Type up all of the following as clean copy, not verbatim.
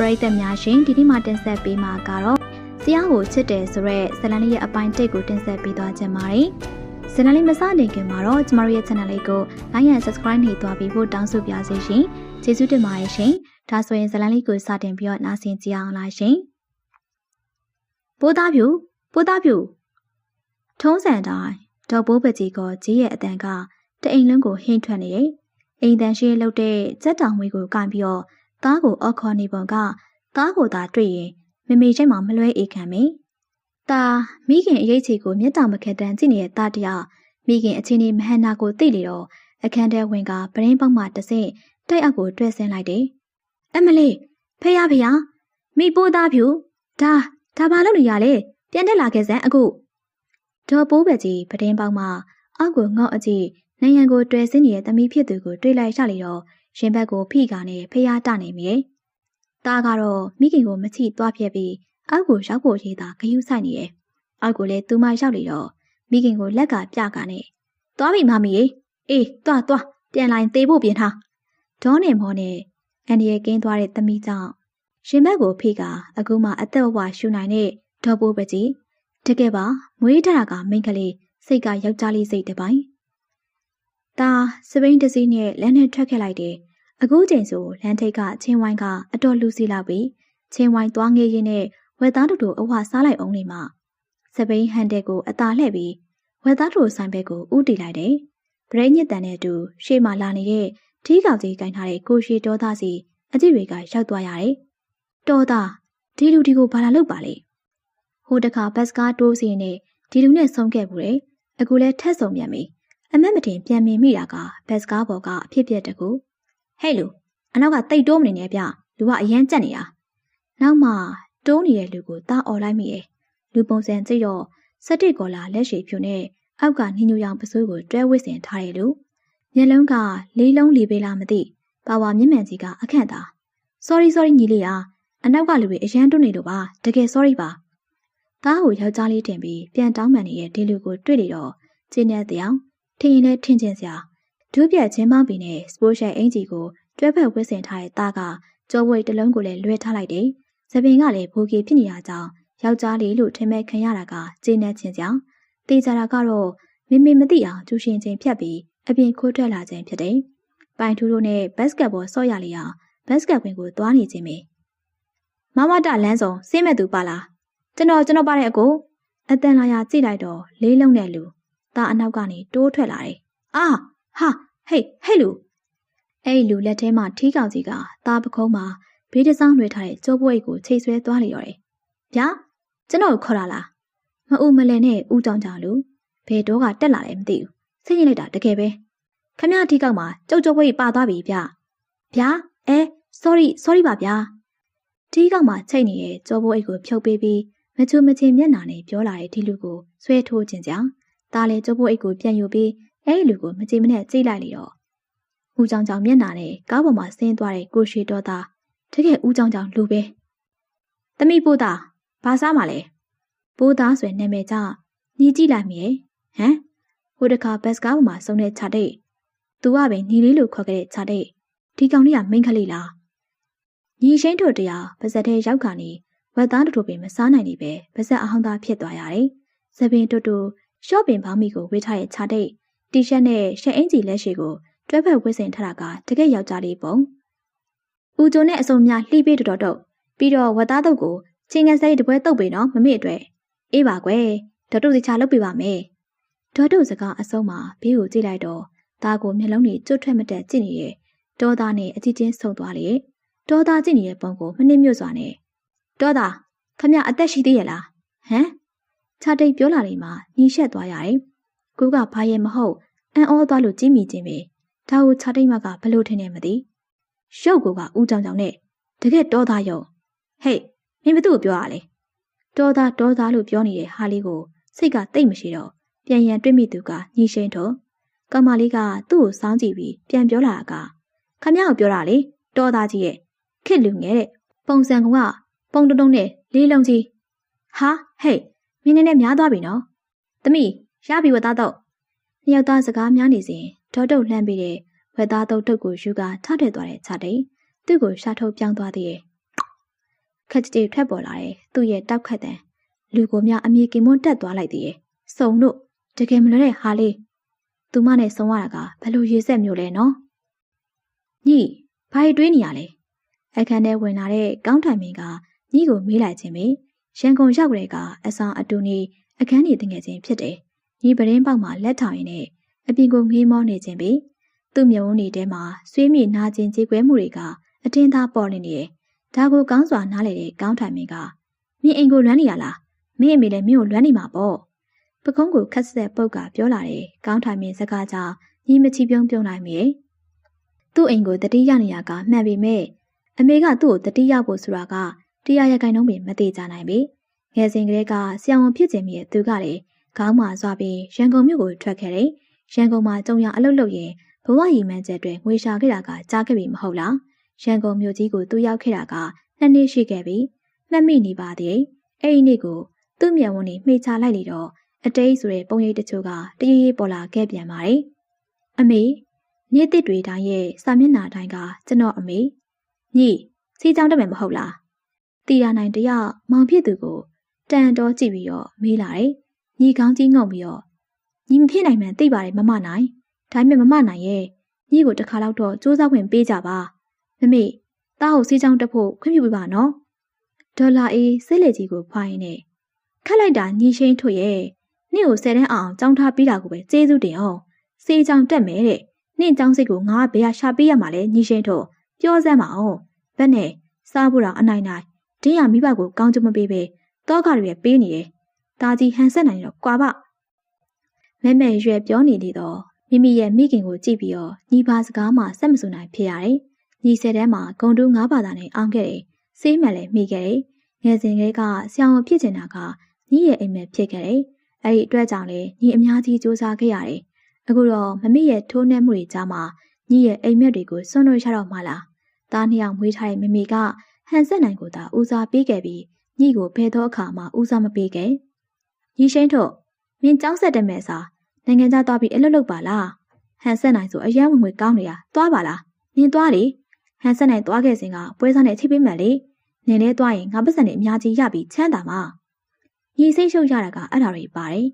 ပရိသတ်များရှင်ဒီနေ့မှတင်ဆက်ပေးမှာကတော့ဆရာကိုချစ်တယ်ဆိုရက်ဇလန်လေးရဲ့အပိုင်း1ကိုတင်ဆက်ပေးသွားချင်ပါတယ်။ဇလန်လေးမစတင်ခင်မှာတော့ကျမတို့ရဲ့ channel လေးကို like and subscribe နှိပ်သွားပြီးဖို့တောင်းဆိုပါရစေရှင်။ကျေးဇူးတင်ပါတယ်ရှင်။ဒါဆိုရင်ဇလန်လေးကိုစတင်ပြီးတော့နားဆင်ကြအောင်လားရှင်။ပိုးသားဖြူထုံးစံတိုင်းဒေါ်ပိုးပကြီးကကြီးရဲ့အတန်ကတအိမ်လုံးကိုဟင်းထွက်နေတယ်။အိမ်တန်ရှိလှုပ်တဲ့စက်တောင်ဝေးကိုကန်ပြီးတော့သားကိုအော်ခေါ်နေပုံကသားကိုသာတွေ့ရင်မမေချိတ်မှမလွဲအေးခံမေ။သားမိခင်အရေးချီကိုမျက်တောင်မခက်တန်းကြည့်နေတဲ့သားတယောက်မိခင်အချင်းကြီးမဟန်နာကိုသိလေတော့အခန်းထဲဝင်ကပရင်းပေါက်မှတဆင့်တိုက်အောက်ကိုတွဲဆင်းလိုက်တယ်။အမလေးဖေးရမိပိုးသားဖြူဒါဘာလုပ်နေရလဲပြန်တက်လာခဲ့စမ်းအခုဒေါ်ပိုးပဲကြီးပရင်းပေါက်မှအောက်ကိုငေါ့အကြည့်နယံကိုတွဲဆင်းနေတဲ့သမီးဖြစ်သူကိုတွေ့လိုက်ရလေတော့ရင်ဘက်ကိုဖိကာနဲ့ဖေးရတနေမိတယ်။သားကတော့မိခင်ကိုမချိသွားပြက်ပြီးအောက်ကိုရောက်ဖို့ရေးတာဂယုဆိုင်နေတယ်။အောက်ကိုလည်းသူမရောက်လေတော့မိခင်ကိုလက်ကပြကနဲ့သွားပြီမမီရေအေးသွားပြန်လာရင်သေဖို့ပြင်ထားဒေါနဲ့မောနဲ့အန်ဒီရဲ့ကင်းသွားတဲ့သမီးကြောင့်ရင်ဘက်ကိုဖိကာအခုမှအသက်ဝဝရှူနိုင်တဲ့ဒေါ်ပိုးပကြီးတကယ်ပါမွေးထားတာကမိန်းကလေးစိတ်ကယောက်ျားလေးစိတ်တစ်ပိုင်းဒါစပိန်တစည်းနဲ့လမ်းနဲ့ထွက်ခဲ့လိုက်တယ်အခုချိန်ဆိုလမ်းထိပ်ကချင်းဝိုင်းကအတော်လူစီလာပြီးချင်းဝိုင်းသွားငေးရင်းနဲ့ဝက်သားတို့အဝစားလိုက်အောင်နေမှစပိန်ဟန်တဲ့ကိုအသာလှည့်ပြီးဝက်သားတို့ဆိုင်ဘက်ကိုဥတီလိုက်တယ်ဗရိညစ်တန်နဲ့အတူရှေ့မှာလာနေတဲ့ထီးကောင်ကြီးကင်ထားတဲ့ကိုရှိတော်သားစီအကြည့်တွေကရောက်သွားရတယ်တော်သားဒီလူဒီကိုဘာလာလုပ်ပါလဲဟိုတခါဘတ်စကားတိုးစီနဲ့ဒီလူနဲ့ဆုံးခဲ့ဘူးလေအခုလဲထက်ဆုံပြန်ပြီအမက်မတင်ပြန်မြင်မိတာကဘတ်စကားပေါ်ကအဖြစ်ပြက်တကူဟဲ့လူအနောက်ကတိတ်တိုးမနေနဲ့ဗျလူကအရန်ကြက်နေတာနောက်မှတိုးနေတဲ့လူကိုတားអော်လိုက်မိရဲ့လူပုံစံကြည့်တော့စက်တစ်ကော်လာလက်ရှိဖြူနဲ့အောက်ကနှင်းညူရောင်ပစိုးကိုတွဲဝစ်စင်ထားတယ်လို့မျက်လုံးကလေးလုံးလေးပေးလားမသိပါဝါမျက်မှန်ကြီးကအခန့်တာ sorry ညီလေးအနောက်ကလူတွေအရန်တွနေလို့ပါတကယ် sorry ပါသားကိုယောက်ျားလေးတင်ပြီးပြန်တောင်းပန်နေတဲ့ဒီလူကိုတွေ့လေတော့ကျင်းတဲ့တောင်ထင်ရင်လည်းထင်ချင်စရာဒုပြက်ချင်းမောင်းပြီးနဲ့စပိုးရှိုင်အင်ဂျီကိုတွဲဖက်ဝစ်စင်ထားတဲ့သားကကြောဝိတ်တစ်လုံးကိုလည်းလွှဲထားလိုက်တယ်။သပင်ကလည်းဘူကီဖြစ်နေတာကြောင့်ယောက်ျားလေးလို့ထင်မဲ့ခံရတာကကျင်းတဲ့ချင်းစရာတေးကြတာကတော့မသိအောင်ကျူရှင်ချင်းဖြတ်ပြီးအပြင်ခိုးထွက်လာခြင်းဖြစ်တယ်။ပိုင်ထူးတို့နဲ့ဘတ်စကတ်ဘောဆော့ရလေအောင်ဘတ်စကတ်ဝင်ကိုသွားနေခြင်းပဲ။မမတလန်းစုံစင်းမဲ့သူပါလား။ကျွန်တော်ပါတဲ့အကိုအတန်လာရကြည့်လိုက်တော့လေးလုံးတဲ့လူသားအနောက်ကနေတိုးထွက်လာတယ်။အာဟာဟေးလူအဲ့လူလက်ထဲမှာထီးကောင်ကြီးကသားပခုံးမှာဘေးတစောင်းလွှဲထားတဲ့ကျိုးပွိတ်ကိုချိတ်ဆွဲသွားလေရော်တယ်။ဗျာကျွန်တော်ခေါ်လာလားမအူမလဲနဲ့ဦးကြောင်ကြောင်လူဘယ်တော့ကတက်လာလဲမသိဘူး။စိတ်ညစ်လိုက်တာတကယ်ပဲ။ခမရထီးကောင်မှာကျုပ်ကျိုးပွိတ်ပါသွားပြီဗျ။ဗျာsorry ပါဗျာ။ထီးကောင်မှာချိတ်နေတဲ့ကျိုးပွိတ်ကိုဖြုတ်ပေးပြီးမချူမချင်းမျက်နှာနဲ့ပြောလာတဲ့ဒီလူကိုဆွဲထိုးခြင်းကြောင့်သားလေကျိုးပွိတ်ကိုပြန်ယူပြီးအဲ့ဒီလူကိုမကြည်မနဲ့ကြိတ်လိုက်လေတော့ဦးကြောင်ကြောင်မျက်နှာနဲ့ကားပေါ်မှာဆင်းသွားတဲ့ကိုရှိတော်သားတကယ်ဦးကြောင်ကြောင်လူပဲသမီးပိုးသားဘာစားမှလဲပိုးသားဆိုရင်နာမည်ကြောင့်ညီကြည့်လိုက်မိရဲ့ဟမ်ဟိုတခါဘတ်စကားပေါ်မှာစုံတဲ့ခြာတိတ်သူကပဲညီလေးလို့ခေါ်ခဲ့တဲ့ခြာတိတ်ဒီကောင်လေးကမိန်းကလေးလားညီရှိန်တို့တရားပါဇက်ထဲရောက်ခါနေဝက်သားတို့ပင်မစားနိုင်နေပဲပါဇက်အဟောင်းသားဖြစ်သွားရတယ်သပင်တူရှော့ပင်ပေါင်းမီကိုဝေးထားတဲ့ခြာတိတ်တီရှပ်နဲ့ရှက်အင်ဂျီလက်ရှိကိုတွဲဖက်ဝစ်စင်ထားတာကတကယ်ယောက်ျားလေးပုံဦးကျုံနဲ့အစုံများလှိပေးတော်ပြီးတော့ဝက်သားတုပ်ကိုချင်းငယ်စရိတ်တပွဲတုပ်ပေးနော်မမေ့အတွက်အေးပါကွယ်ဒေါ်တုပ်စီချလုပ်ပေးပါမယ်ဒေါ်တုပ်စကားအစုံမှာဘေးကိုကြည့်လိုက်တော့သားကိုမျက်လုံးတွေကျွတ်ထွက်မတက်ကြည့်နေတဲ့ဒေါ်သားနဲ့အကြည့်ချင်းဆုံသွားလေဒေါ်သားကြည့်နေတဲ့ပုံကိုမနှိမ့်မြွတ်စွာနဲ့ဒေါ်သားခမအသက်ရှိသေးရဲ့လားဟမ်ခြာတိတ်ပြောလာနေမှညီရှက်သွားရတယ်ကိုကဘာရဲ့မဟုတ်အန်အောသွားလို့ကြည့်မိခြင်းပဲဒါကိုခြာတိတ်မကဘလို့ထင်နေမသိရုပ်ကဦးကြောင်ကြောင်နဲ့တကယ်တော်သားရုံဟေးမင်းဘသူ့ကိုပြောရလဲတော်သားလို့ပြောနေတဲ့ဟာလေးကိုစိတ်ကတိတ်မရှိတော့ပြန်ရန်တွေ့မိသူကညီရှိန်တော်ကောင်မလေးကသူ့ကိုစောင်းကြည့်ပြီးပြန်ပြောလာတာကခမ ्या ကိုပြောတာလေတော်သားကြီးရဲ့ခစ်လူငယ်တဲ့ပုံစံကပုံတုံးနဲ့လေးလုံးကြီးဟာဟေးမင်းနဲ့များသွားပြီနော်သမီးရပြီဝတ်သားတော့နှစ်ယောက်သားစကားများနေစဉ်ဒေါ်တုတ်လှမ်းပြီးတဲ့ဝက်သားတုတ်ကိုယူကထထည့်သွားတဲ့ခြာတိတ်သူ့ကိုရှာထုတ်ပြောင်းသွားသေးတယ် ခက်ကြည်ထွက်ပေါ်လာတယ်သူ့ရဲ့တောက်ခတ်တဲ့လူကိုများအမြေကင်မွန်းတက်သွားလိုက်သေးတယ်စုံတို့တကယ်မလွယ်တဲ့ဟာလေးသူမနဲ့ဆုံးရတာကဘယ်လိုရေဆက်မျိုးလဲနော်ညီဘာတွေးနေရလဲအခန်းထဲဝင်လာတဲ့ကောင်းထိုင်မင်းကညီကိုမေးလိုက်ခြင်းပဲရန်ကုန်ရောက်တဲ့ကအဆောင်အတူနေအခန်းနေတငယ်ချင်းဖြစ်တယ်ညီပရင်းပေါက်မှာလက်ထောင်ရင်းနဲ့အပြင်ကိုငေးမောနေခြင်းပဲသူ့မျက်ဝန်းတွေထဲမှာဆွေးမြေနာကျင်ကြေကွဲမှုတွေကအထင်သာပေါ်နေတယ်ဒါကိုကောင်းစွာနားလေတဲ့ကောင်းထိုင်မင်းကမင်းအိမ်ကိုလွမ်းနေရလားမင်းအမေလည်းမင်းကိုလွမ်းနေမှာပေါ့ပကုံးကိုခက်ဆက်ပုတ်ကပြောလာတယ်ကောင်းထိုင်မင်းစကားကြောင့်ညီမချီပြုံးပြုံးနိုင်မိတယ်သူ့အိမ်ကိုတတိယနေရာကမှန်ပေမဲ့အမေကသူ့ကိုတတိယဖို့ဆိုတာကတရားရခိုင်နှုန်းပင်မသေးကြနိုင်ပေငယ်စဉ်ကလေးကဆရာဝန်ဖြစ်ခြင်းမြည်သူကလည်းခေါင်းမှာစွာပြီးရန်ကုန်မြို့ကိုထွက်ခဲ့တယ်ရန်ကုန်မှာကြုံရအလုပ်လုပ်ရင်ဘဝရည်မှန်းချက်တွေငွေရှာခဲ့တာကကြားခဲ့ပြီမဟုတ်လားရန်ကုန်မြို့ကြီးကိုသူရောက်ခဲ့တာက2 နှစ်ရှိခဲ့ပြီမှတ်မိနေပါသေးအဲ့ဒီနေ့ကိုသူ့မျက်ဝန်းနဲ့မှိတ်ချလိုက်လေတော့အတိတ်ဆိုတဲ့ပုံရိပ်တချို့ကတရေရေပေါ်လာခဲ့ပြန်ပါတယ်အမေနေ့တစ်တွေတိုင်းရဲ့စာမျက်နှာတိုင်းကကျွန်တော်အမေညီစီးကြောင်းတက်မယ်မဟုတ်လားတီရနိုင်တရမောင်ဖြစ်သူကိုတန်တော်ကြည့်ပြီးတော့မေးလာတယ်ညီကောင်းကြီးငုံပြီးတော့ညီမဖြစ်နိုင်မှန်သိပါတယ်မမနိုင်ဒါပေမဲ့မမနိုင်ရဲ့ညီကိုတစ်ခါတော့စူးစမ်းခွင့်ပေးကြပါမမေတားကိုစီးကြောင်းတက်ဖို့ခွင့်ပြုပေးပါနော်ဒေါ်လာအေးစိတ်လေကြီးကိုဖွာရင်းနဲ့ခက်လိုက်တာညီရှိန်ထွရဲ့နေ့ကို10 တန်းအောင်ကြောင်းထားပြီးတာကိုပဲကျေးဇူးတင်အောင်စီးကြောင်းတက်မယ်တဲ့နေ့ကြောင်းစိတ်ကိုငါဘယ်ဟာရှာပေးရမှာလဲညီရှိန်ထွပြောစမ်းပါအောင်ဘက်နဲ့စားဖို့တော့အနိုင်နိုင်တင်းရမိဘကိုကောင်းချမပေးပဲတောကတွေပေးနေတယ်ဒါကြီးဟန်ဆက်နိုင်တော့ကွာပါမဲမဲရွယ်ပြောနေလေတော့မိမိရဲ့မိခင်ကိုကြည့်ပြီးတော့ညီပါစကားမှဆက်မစွနိုင်ဖြစ်ရတယ်ညီ10 တန်းမှာဂုံတူး9 ဘာသာနဲ့အောင်ခဲ့တယ်စေးမှန်လည်းမိခဲ့တယ်ငယ်စဉ်ကလေးကဆရာဝန်ဖြစ်ချင်တာကညီရဲ့အိမ်မက်ဖြစ်ခဲ့တယ်အဲ့ဒီအတွက်ကြောင့်လည်းညီအများကြီးစူးစမ်းခဲ့ရတယ်အခုတော့မမေရဲ့ထိုးနှက်မှုတွေကြားမှာညီရဲ့အိမ်မက်တွေကိုစွန့်လွှတ်ရတော့မှလားသားနှစ်ယောက်မွေးထားတဲ့မမေကဟန်ဆက်နိုင်ကိုသာဦးစားပေးခဲ့ပြီးညီကိုဘယ်တော့အခါမှဦးစားမပေးခဲ့ညီရှိန်တို့မင်းကြောင်းဆက်တဲ့မဲ့စာနိုင်ငံခြားသွားပြီးအလုပ်လုပ်ပါလားဟန်ဆက်နိုင်ဆိုအရန်ဝင်ငွေကောင်းနေတာသွားပါလားနင်သွားလေဟန်ဆက်နိုင်သွားခဲ့စဉ်ကပွဲစားနဲ့ချိပေးမှန်လေနင်လည်းသွားရင်ငါပတ်စံနဲ့အများကြီးရပြီးချမ်းသာမှာညီစိတ်ရှုပ်ရတာကအဲ့ဒါတွေပါတယ်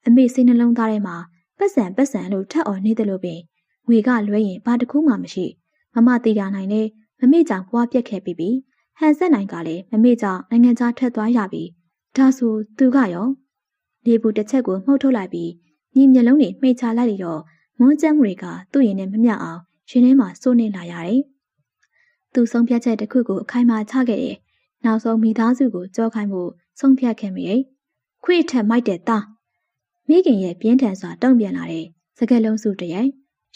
အမေစိတ်နှလုံးသားထဲမှာပတ်စံလို့ထက်အော်နေတယ်လို့ပင်ငွေကလွဲရင်ဘာတစ်ခုမှမရှိမမတီတာနိုင်နဲ့မမေကြောင့်ဘွားပြက်ခဲ့ပြီးဟန်ဆက်နိုင်ကလည်းမမေကြောင့်နိုင်ငံခြားထွက်သွားရပြီးဒါဆိုသူကရောလေဘူးတစ်ချက်ကိုမှုတ်ထုတ်လိုက်ပြီးညီမျက်လုံးတွေမှိတ်ချလိုက်ပြီးတော့မွန်းကျက်မှုတွေကသူ့ရင်နဲ့မမျှအောင်ရှင်ထဲမှာစိုးနေလာရတယ်သူဆုံးဖြတ်ချက်တစ်ခုကိုအခိုင်အမာချခဲ့တယ်နောက်ဆုံးမိသားစုကိုကြောခိုင်းဖို့ဆုံးဖြတ်ခဲ့မိတယ်ခွေးထက်မိုက်တဲ့သားမိခင်ရဲ့ပြင်းထန်စွာတုံ့ပြန်လာတဲ့စကက်လုံးစုတရိုက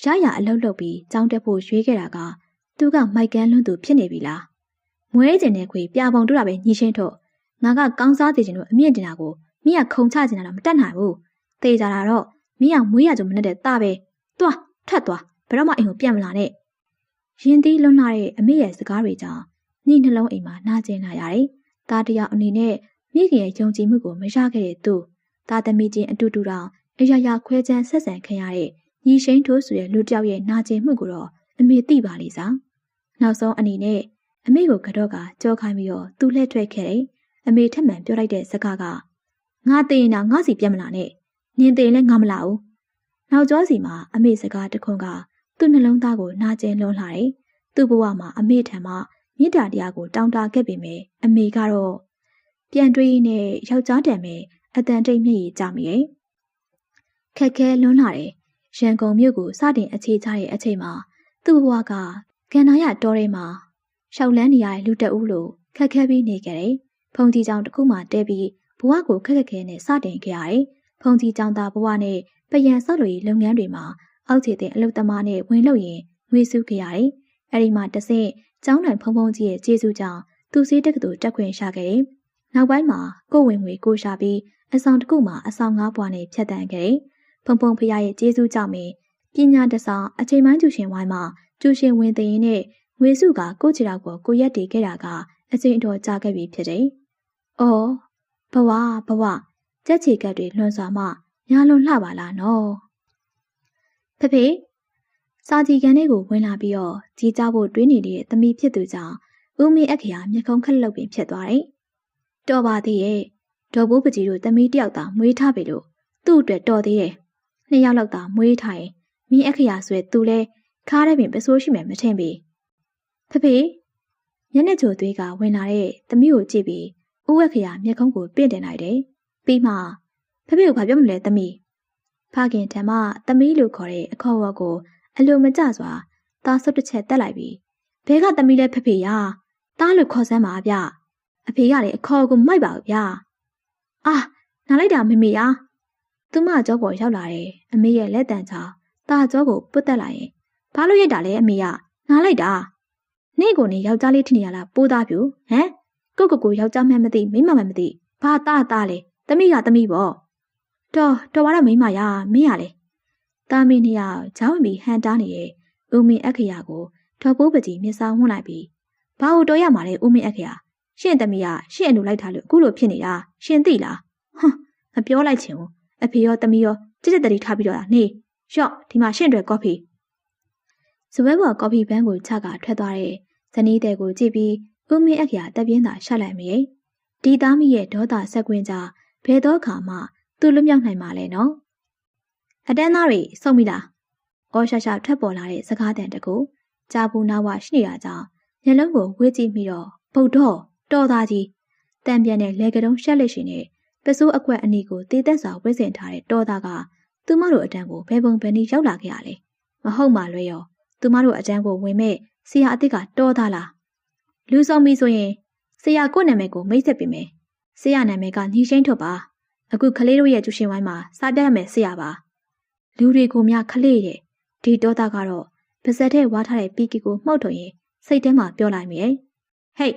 ်ရရအလုပ်လုပ်ပြီးကြောင်းတက်ဖို့ရွေးခဲ့တာကသူကမိုက်ကန်းလွန်းသူဖြစ်နေပြီလားမွေးကျင်တဲ့ခွေပြပုံတူတာပဲညီရှင်းထုတ်ငါကကောင်းစားစေချင်လို့အမြင့်တင်တာကိုမင်းကခုံချချင်တာတော့မတတ်နိုင်ဘူးသေကြတာတော့မင်းကမွေးရကြုံမနဲ့တဲ့သားပဲသွားထပ်သွားဘယ်တော့မှအိမ်ကိုပြန်မလာနဲ့ရင်သီးလွန်းလာတဲ့အမေရဲ့စကားတွေကြောင့်ညီနှလုံးအိမ်မှာနာကျင်လာရတယ်သားတယောက်အနေနဲ့မိခင်ရဲ့ယုံကြည်မှုကိုမရခဲ့တဲ့သူသားသမီးချင်းအတူတူတောင်အရာရာခွဲခြမ်းဆက်ဆံခံရတဲ့ညီရှိန်ထိုးဆိုတဲ့လူတစ်ယောက်ရဲ့နာကျင်မှုကိုတော့အမေသိပါလိမ့်စားနောက်ဆုံးအနေနဲ့အမေကိုကတော့ကကြောခိုင်းပြီးတော့သူ့လှည့်ထွက်ခဲ့တယ်အမေထက်မှန်ပြောလိုက်တဲ့စကားကငါသိရင်တော့ငါစီပြန်မလာနဲ့နင်သိရင်လည်းငါမလာဘူးနောက်ကျောစီမှာအမေစကားတခွန်းကသူ့နှလုံးသားကိုနာကျင်လွန်းလာတယ်သူ့ဘဝမှာအမေထံမှာမေတ္တာတရားကိုတောင်းတခဲ့ပေမဲ့အမေကတော့ပြန်တွေးနဲ့ယောက်ျားတံမဲ့အတန်တိတ်မျက်ရည်ကျမိရဲ့ခက်ခဲလွန်းလာတယ်ရန်ကုန်မြို့ကိုစတင်အခြေချတဲ့အချိန်မှာသူ့ဘဝကကန္နာရတော်ထဲမှာရှောက်လန်းနေရတဲ့လူတအုပ်လိုခက်ခဲပြီးနေကြတယ်ဖုန်ကြီးကြောင်တစ်ခုမှတဲပြီးဘဝကိုခက်ခက်ခဲနဲ့စတင်ခဲ့ရတယ်ဖုန်ကြီးကြောင်သားဘဝနဲ့ပယံဆောက်လုပ်ရေးလုပ်ငန်းတွေမှာအောက်ခြေတဲ့အလုပ်သမားနဲ့ဝင်လုပ်ရင်ငွေစုခဲ့ရတယ်အဲဒီမှာတစ်ဆင့်ကျောင်းတိုင်ဖုံဖုံကြီးရဲ့ကျေးဇူးကြောင့်သူစည်းတက္ကသိုလ်တက်ခွင့်ရခဲ့တယ်နောက်ပိုင်းမှာကိုဝင်ငွေကိုရှာပြီးအဆောင်တစ်ခုမှာအဆောင်9 ဘွားနဲ့ဖြတ်တန်းခဲ့တယ်ဖုံဖုံဖရားရဲ့ကျေးဇူးကြောင့်ပညာတဆောင်အချိန်ပိုင်းကျူရှင်ဝိုင်းမှာကျူရှင်ဝင်သိရင်နဲ့ငွေစုကကိုချီတော်ကိုရက်တည်ခဲ့တာကအချိန်အတော်ကြာခဲ့ပြီဖြစ်တယ်။အော်ဘဝကြက်ချီကတ်တွေလွန်စွာမှညာလွန်လှပါလားနော်။ဖေစာကြီးကန်လေးကိုဝင်လာပြီးတော့ကြီးကြဖို့တွေးနေတဲ့သမီးဖြစ်သူကြောင့် ဦးမင်းအခရာမျက်ခုံးခက်လောက်ပင်ဖြစ်သွားတယ်။တော်ပါသေးရဲ့ဒေါ်ဘိုးပကြီးတို့သမီးတယောက်သာမွေးထားပြီလို့သူ့အတွက်တော်သေးတယ်။နှစ်ယောက်လောက်သာမွေးထားရင်မင်းအခရာဆိုသူလဲခါးတဲ့ပင်ပစိုးရှိမယ်မထင်ပေ။ဖေမျက်နှာချိုသွေးကဝင်လာတဲ့သမီးကိုကြည့်ပြီးဦးအခရာမျက်ခုံးကိုပင့်တင်လိုက်တယ်။ပြီးမှဖေကိုဘာပြောမလဲသမီးဖခင်ထံမှသမီးလို့ခေါ်တဲ့အခေါ်အဝေါ်ကိုအလိုမကျစွာသားဆုပ်တစ်ချက်တက်လိုက်ပြီးဘဲကသမီးလဲဖေရသားလို့ခေါ်စမ်းပါဗျအဖေကလည်းအခေါ်ကိုမိုက်ပါဘူးဗျအာနားလိုက်တာမေရသူမကြောပေါ်ရောက်လာတယ်အမေရဲ့လက်တံချာသားကြောကိုပုတ်တက်လိုက်ရင်ဘာလို့ရိုက်တာလဲအမေကနားလိုက်တာနေ့ကိုနေယောက်ျားလေးထင်နေရလားပိုးသားပြူဟမ်ကိုယောက်ျားမှန်းမသိမိမမှန်းမသိဘာသားလဲသမီးကသမီးပေါ့တော်ပါတော့မိမရမင်းရလေတာမီနှစ်ယောက်ဂျောင်းပြီးဟန်တားနေတဲ့ဦးမင်းအခရာကိုဒေါ်ပိုးပကြီးမျက်စောင်းဝှန်းလိုက်ပြီးဘာလို့တော်ရမှာလဲဦးမင်းအခရာရှင့်သမီးကရှင့်အလိုလိုက်ထားလို့အခုလိုဖြစ်နေတာရှင်သိလားမပြောလိုက်ချင်ဘူးအဖေရောသမီးရောကြက်တတိထားပြီးတော့နေရော့ဒီမှာရှင့်အတွက်ကော်ဖီစပွဲပေါ်ကော်ဖီပန်းကိုချကထွက်သွားတဲ့ဇနီးတဲ့ကိုကြည့်ပြီးဦးမင်းအခရာတက်ပြင်းသာရှက်လိုက်မိရဲ့ဒီသားမီးရဲ့ဒေါသဆက်ကွင်းကြဘယ်တော့ခါမှသူ့လွတ်မြောက်နိုင်မှာလဲနော်အတန်းသားတွေစုံပြီလားအော်ရှာရှာထွက်ပေါ်လာတဲ့စကားတန်တကူကြာဘူးနာဝရှိနေတာကြောင့်မျက်လုံးကိုဝေးကြည့်ပြီးတော့ဗုဒ္ဓတော်သားကြီးတံပြန်တဲ့လေကတုံးရှက်လက်ရှင်နဲ့ပစိုးအကွက်အနီကိုတေးသက်စွာဝှက်ဆင်ထားတဲ့တော်သားကသူမတို့အတန်းကိုဘယ်ပုံဘယ်နည်းရောက်လာခဲ့ရလဲမဟုတ်မှလွဲရောသူမတို့အတန်းကိုဝင်မဲ့ဆရာအစ်စ်ကတော်သားလားလူဆောင်ပြီဆိုရင်ဆရာကိုနာမည်ကိုမိတ်ဆက်ပေးမယ်ဆရာနာမည်ကညီရှိန်ထုတ်ပါအခုခလေးတို့ရဲ့ကျူရှင်ဝိုင်းမှာစားပြရမယ်ဆရာပါလူတွေကိုများခလေးတဲ့ဒီတော်သားကတော့ပါဇက်ထဲဝါထားတဲ့ပီကီကိုမှုတ်ထုတ်ရင်စိတ်ထဲမှာပြောလိုက်မိရဲ့ဟိတ်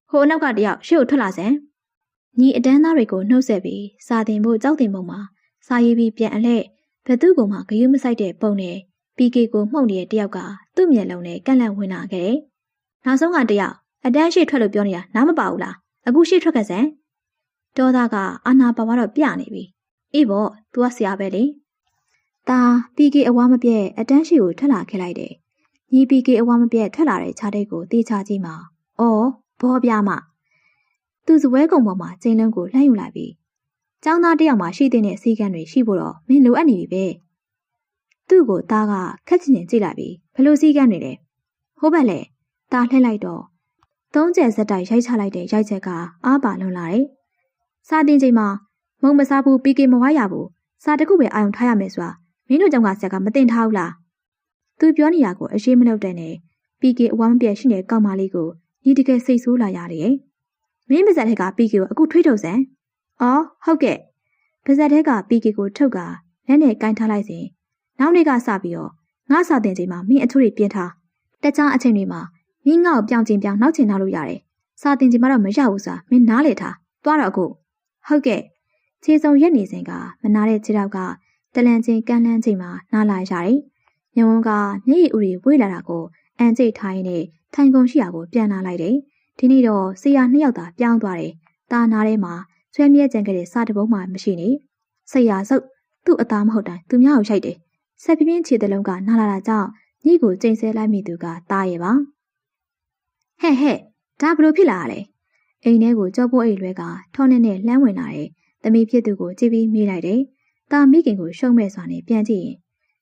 ဟိုအနောက်ကတယောက်ရှေ့ကိုထွက်လာစမ်းညီအတန်းသားတွေကိုနှုတ်ဆက်ပြီးစာတင်ဖို့ကြောက်တင်ပုံမှာစာရေးပြီးပြန်အလှဲ့ဘသူ့ကိုမှဂယုမဆိုင်တဲ့ပုံနဲ့ပီကီကိုမှုတ်နေတဲ့တယောက်ကသူ့မျက်လုံးနဲ့ကန့်လန့်ဝင်လာခဲ့တယ်နောက်ဆုံးကတယောက်အတန်းရှေ့ထွက်လို့ပြောနေတာနားမပါဘူးလားအခုရှေ့ထွက်ခဲ့စမ်းတော်သားကအာနာပါဝါတော့ပြနေပြီအေးပေါ့ तू ကဆရာပဲလေဒါပီကေအဝါမပြဲအတန်းရှိကိုထွက်လာခဲ့လိုက်တယ်ညီပီကေအဝါမပြဲထွက်လာတဲ့ခြားတိတ်ကိုတေးချကြည့်မှာအော်ဘောပြမသူစပွဲကုံပေါ်မှာကျင်းလုံးကိုလှမ်းယူလိုက်ပြီးចောင်းသားတယောက်မှရှိတဲ့စီကံတွေရှိဖို့တော့မင်းလိုအပ်နေပြီပဲသူ့ကိုသားကခက်ချင်ချင်ကြည့်လိုက်ပြီးဘလို့စီကံတွေလဲဟုတ်ပါလေသားလှည့်လိုက်တော့သုံးကျက်ဇက်တိုက်ရိုက်ချလိုက်တဲ့ရိုက်ချက်ကအားပါလွန်လာတယ်စာတင်ချိန်မှာမုံမစားဘူးပီကေမဝါရဘူးစာတစ်ခုပဲအာရုံထားရမယ်ဆိုတာမင်းတို့ကြောင့်ကဆက်ကမတင်ထားဘူးလားသူပြောနေတာကိုအရေးမလုပ်တဲ့နဲ့ပီကေအဝမ်းပြက်ရှိနေတဲ့ကောင်မလေးကိုညီတကယ်စိတ်ဆိုးလာရတယ်မင်းပါဇက်ထဲကပီကေကိုအခုထွေးထုတ်စမ်းအော်ဟုတ်ကဲ့ပါဇက်ထဲကပီကေကိုထုတ်ကလက်နဲ့ကင်ထားလိုက်စဉ်နောက်နေ့ကစပြီးတော့ငါစာတင်ချိန်မှာမင်းအချို့တွေပြင်ထားတခြားအချိန်တွေမှာမင်းငါ့ကိုပြောင်းချင်းပြောင်းနောက်ချင်ထားလို့ရတယ်စာတင်ချိန်မှာတော့မရဘူးဆိုတာမင်းနားလေထားသွားတော့အခုဟုတ်ကဲ့ခြေစုံရက်နေစဉ်ကမနာတဲ့ခြေထောက်ကတလန်ချင်းကန်းလန်းချိန်မှာနားလာရတယ်။ညဝန်းကမျက်ရည်ဥတွေဝေးလာတာကိုအန်ကျိတ်ထားရင်းနဲ့ထိုင်ကုန်ရှိရာကိုပြန်လာလိုက်တယ်။ဒီနေ့တော့ဆရာနှစ်ယောက်သာပြောင်းသွားတယ်။တာနာထဲမှာဆွဲမြဲကြံခဲ့တဲ့စာတပုံးမှမရှိနေ။ဆရာစုပ်သူ့အသားမဟုတ်တိုင်းသူများကိုရိုက်တယ်။ဆက်ပြင်းခြေတလုံးကနားလာတာကြောင့်ညီကိုကျိန်ဆဲလိုက်မိသူကတားရဲ့ပါ။ဟဲ့ဒါဘလို့ဖြစ်လာရလဲ။အိမ်ထဲကိုကြောပိုးအိတ်လွဲကထောနဲ့နဲ့လှမ်းဝင်လာတယ်။သမီးဖြစ်သူကိုကြည့်ပြီးမေးလိုက်တယ်။တာမိခင်ကိုရှုံးမဲ့စွာနဲ့ပြန်ကြည့်ရင်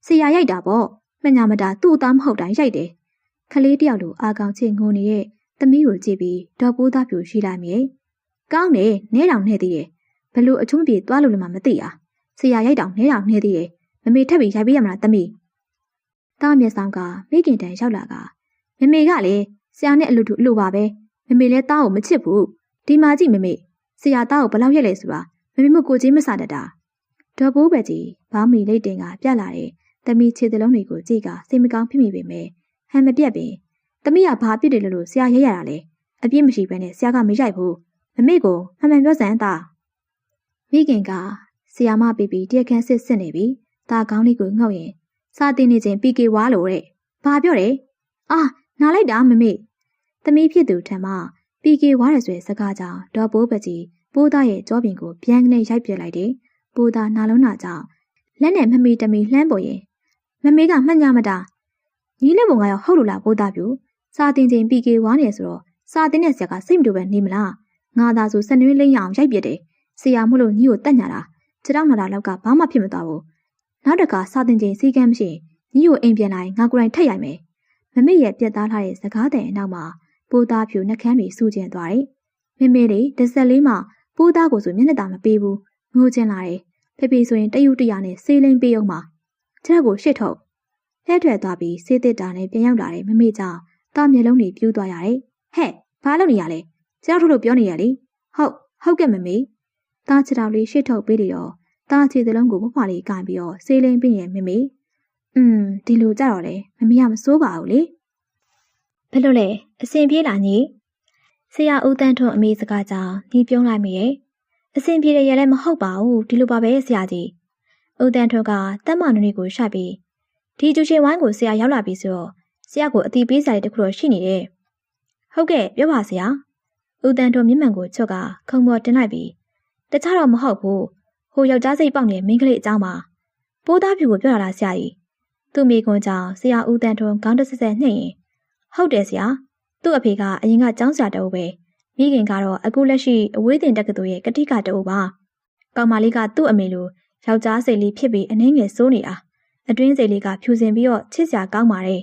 ဆရာရိုက်တာပေါ့။မညာမတာသူ့အသားမဟုတ်တိုင်းရိုက်တယ်။ခလေးတယောက်လိုအာကောင်ချစ်ငိုနေတဲ့သမီးကိုကြည့်ပြီးဒေါ်ပိုးသားပြူရှိလိုက်မြေ။ကောင်းတယ်နဲတောင်နဲ့သေးတယ်။ဘလို့အချုံးပြေသွားလို့လည်းမသိတာ။ဆရာရိုက်တောင်နဲတောင်နဲ့သေးတယ်။မမေထပ်ပြီးရိုက်ပေးရမလားသမီး။တာမျက်စောင်းကမိခင်တန်ရောက်လာကမမေကလည်းဆရာနဲ့အလူတူအလိုပါပဲ။မမေလည်းတားကိုမချစ်ဘူး။ဒီမှာကြည့်မမေဆရာတားကိုဘလောက်ရက်လဲဆိုတာမမေမကိုချင်းမစားတတ်တာဒေါ်ဘိုးပဲကြီးဘောင်းမီလိတ်တင်ကပြက်လာတဲ့သမီးခြေသလုံးတွေကိုကြည့်ကစိတ်မကောင်းဖြစ်မိပေမဲ့ဟန်မပြတ်ပင်သမီးကဘာပြစ်တယ်လို့ဆရာရဲရတာလဲအပြစ်မရှိဘဲနဲ့ဆရာကမရိုက်ဘူးမမေကိုမှန်မှန်ပြောစမ်းသားမိခင်ကဆရာမပြီးပြီးတရက်ခန်းစစ်နေပြီဒါကောင်းလေးကိုငေါ့ရင်စာတင်နေခြင်းပီကေဝါလို့တဲ့ဘာပြောတယ်အာနားလိုက်တာမမေသမီးဖြစ်သူထံမှပီကေဝါရဆွဲစကားကြောင့်ဒေါ်ဘိုးပဲကြီးပိုးသားရဲ့ကြောပြင်ကိုပြန်ကနေရိုက်ပြလိုက်တယ်။ပိုးသားနာလုံးနာကြောင့်လက်နဲ့မမီတမီလှမ်းပေါ်ရင်မမေကမှတ်ညမတာညီလက်ပုံကရောဟုတ်လို့လားပိုးသားပြူစာတင်ချင်းပီကေဝါနေဆိုတော့စ စာတင်တဲ့ဆရာကစိတ်မတူပဲနေမလားငါသာဆိုစနွေးလိမ့်ရအောင်ရိုက်ပြတယ်ဆရာမို့လို့ညီကိုတတ်ညာတာခြေထောက်နာတာလောက်ကဘာမှဖြစ်မသွားဘူးနောက်တခါစာတင်ချိန်စီကမ်းမရှိညီကိုအိမ်ပြန်လာရင်ငါကိုယ်တိုင်ထက်ရိုက်မယ်မမေရဲ့ပြက်သားထားတဲ့စကားတဲ့အနောက်မှာပိုးသားဖြူနှကန်းတွေစူကျင်သွားတယ်မေမေလေးတစ်ဆက်လေးမှပိုးသားကိုဆိုမျက်နှာမပေးဘူးငိုချင်လာတယ်ဖေဖေဆိုရင်တယူတရနဲ့ဆေးလိမ့်ပေးအောင်ပါခြေထောက်ကိုရှစ်ထုတ်လှဲထွက်သွားပြီးဆေးတစ်တာနဲ့ပြန်ရောက်လာတဲ့မမေကြောင့်တာမျက်လုံးတွေပြူးသွားရတယ်ဟဲ့ဘာလုပ်နေရလဲခြေထောက်ထုတ်လို့ပြောနေရလေဟုတ်ကဲ့မမေတားခြေထောက်လေးရှစ်ထုတ်ပေးလေတော့တားခြေသလုံးကိုမဖွာလေးကင်ပြီးတော့ဆေးလိမ့်ပြီးရင်မမေဒီလိုကြတော့လေမမေကမစိုးပါဘူးလေဘယ်လိုလဲအစင်ပြေးလာညီဆရာဦးတန်းထွန်းအမေစကားကြောင့်ညီပြုံးလိုက်မိရဲ့အစင်ပြေတဲ့ရဲလည်းမဟုတ်ပါဘူးဒီလိုပါပဲဆရာကြီးဦးတန်းထွန်းကတက်မနွေကိုရှာပြီးဒီကျူချေဝိုင်းကိုဆရာရောက်လာပြီဆိုတော့ဆရာကိုအတီးပေးစာလေးတစ်ခုတော့ရှိနေတယ်ဟုတ်ကဲ့ပြောပါဆရာဦးတန်းထွန်းမျက်မှန်ကိုချွတ်ကခုံပေါ်တင်လိုက်ပြီးတခြားတော့မဟုတ်ဘူးဟိုယောက်ျားစိတ်ပေါက်နေတဲ့မိန်းကလေးအကြောင်းပါပိုးသားဖြူကိုပြောတာလားဆရာကြီးသူ့မိကွန်ကြောင့်ဆရာဦးတန်းထွန်းခေါင်းတစ်ဆက်နှိမ့်ရင်ဟုတ်တယ်ဆရာသူ့အဖေကအရင်ကကျောင်းဆရာတအုပ်ပဲမိခင်ကတော့အခုလက်ရှိအဝေးတင်တက္ကသိုလ်ရဲ့ကတိကတအုပ်ပါကောင်မလေးကသူ့အမေလိုယောက်ျားစိတ်လေးဖြစ်ပြီးအနှင်းငယ်စိုးနေတာအတွင်းစိတ်လေးကဖြူစင်ပြီးတော့ချစ်စရာကောင်းပါတယ်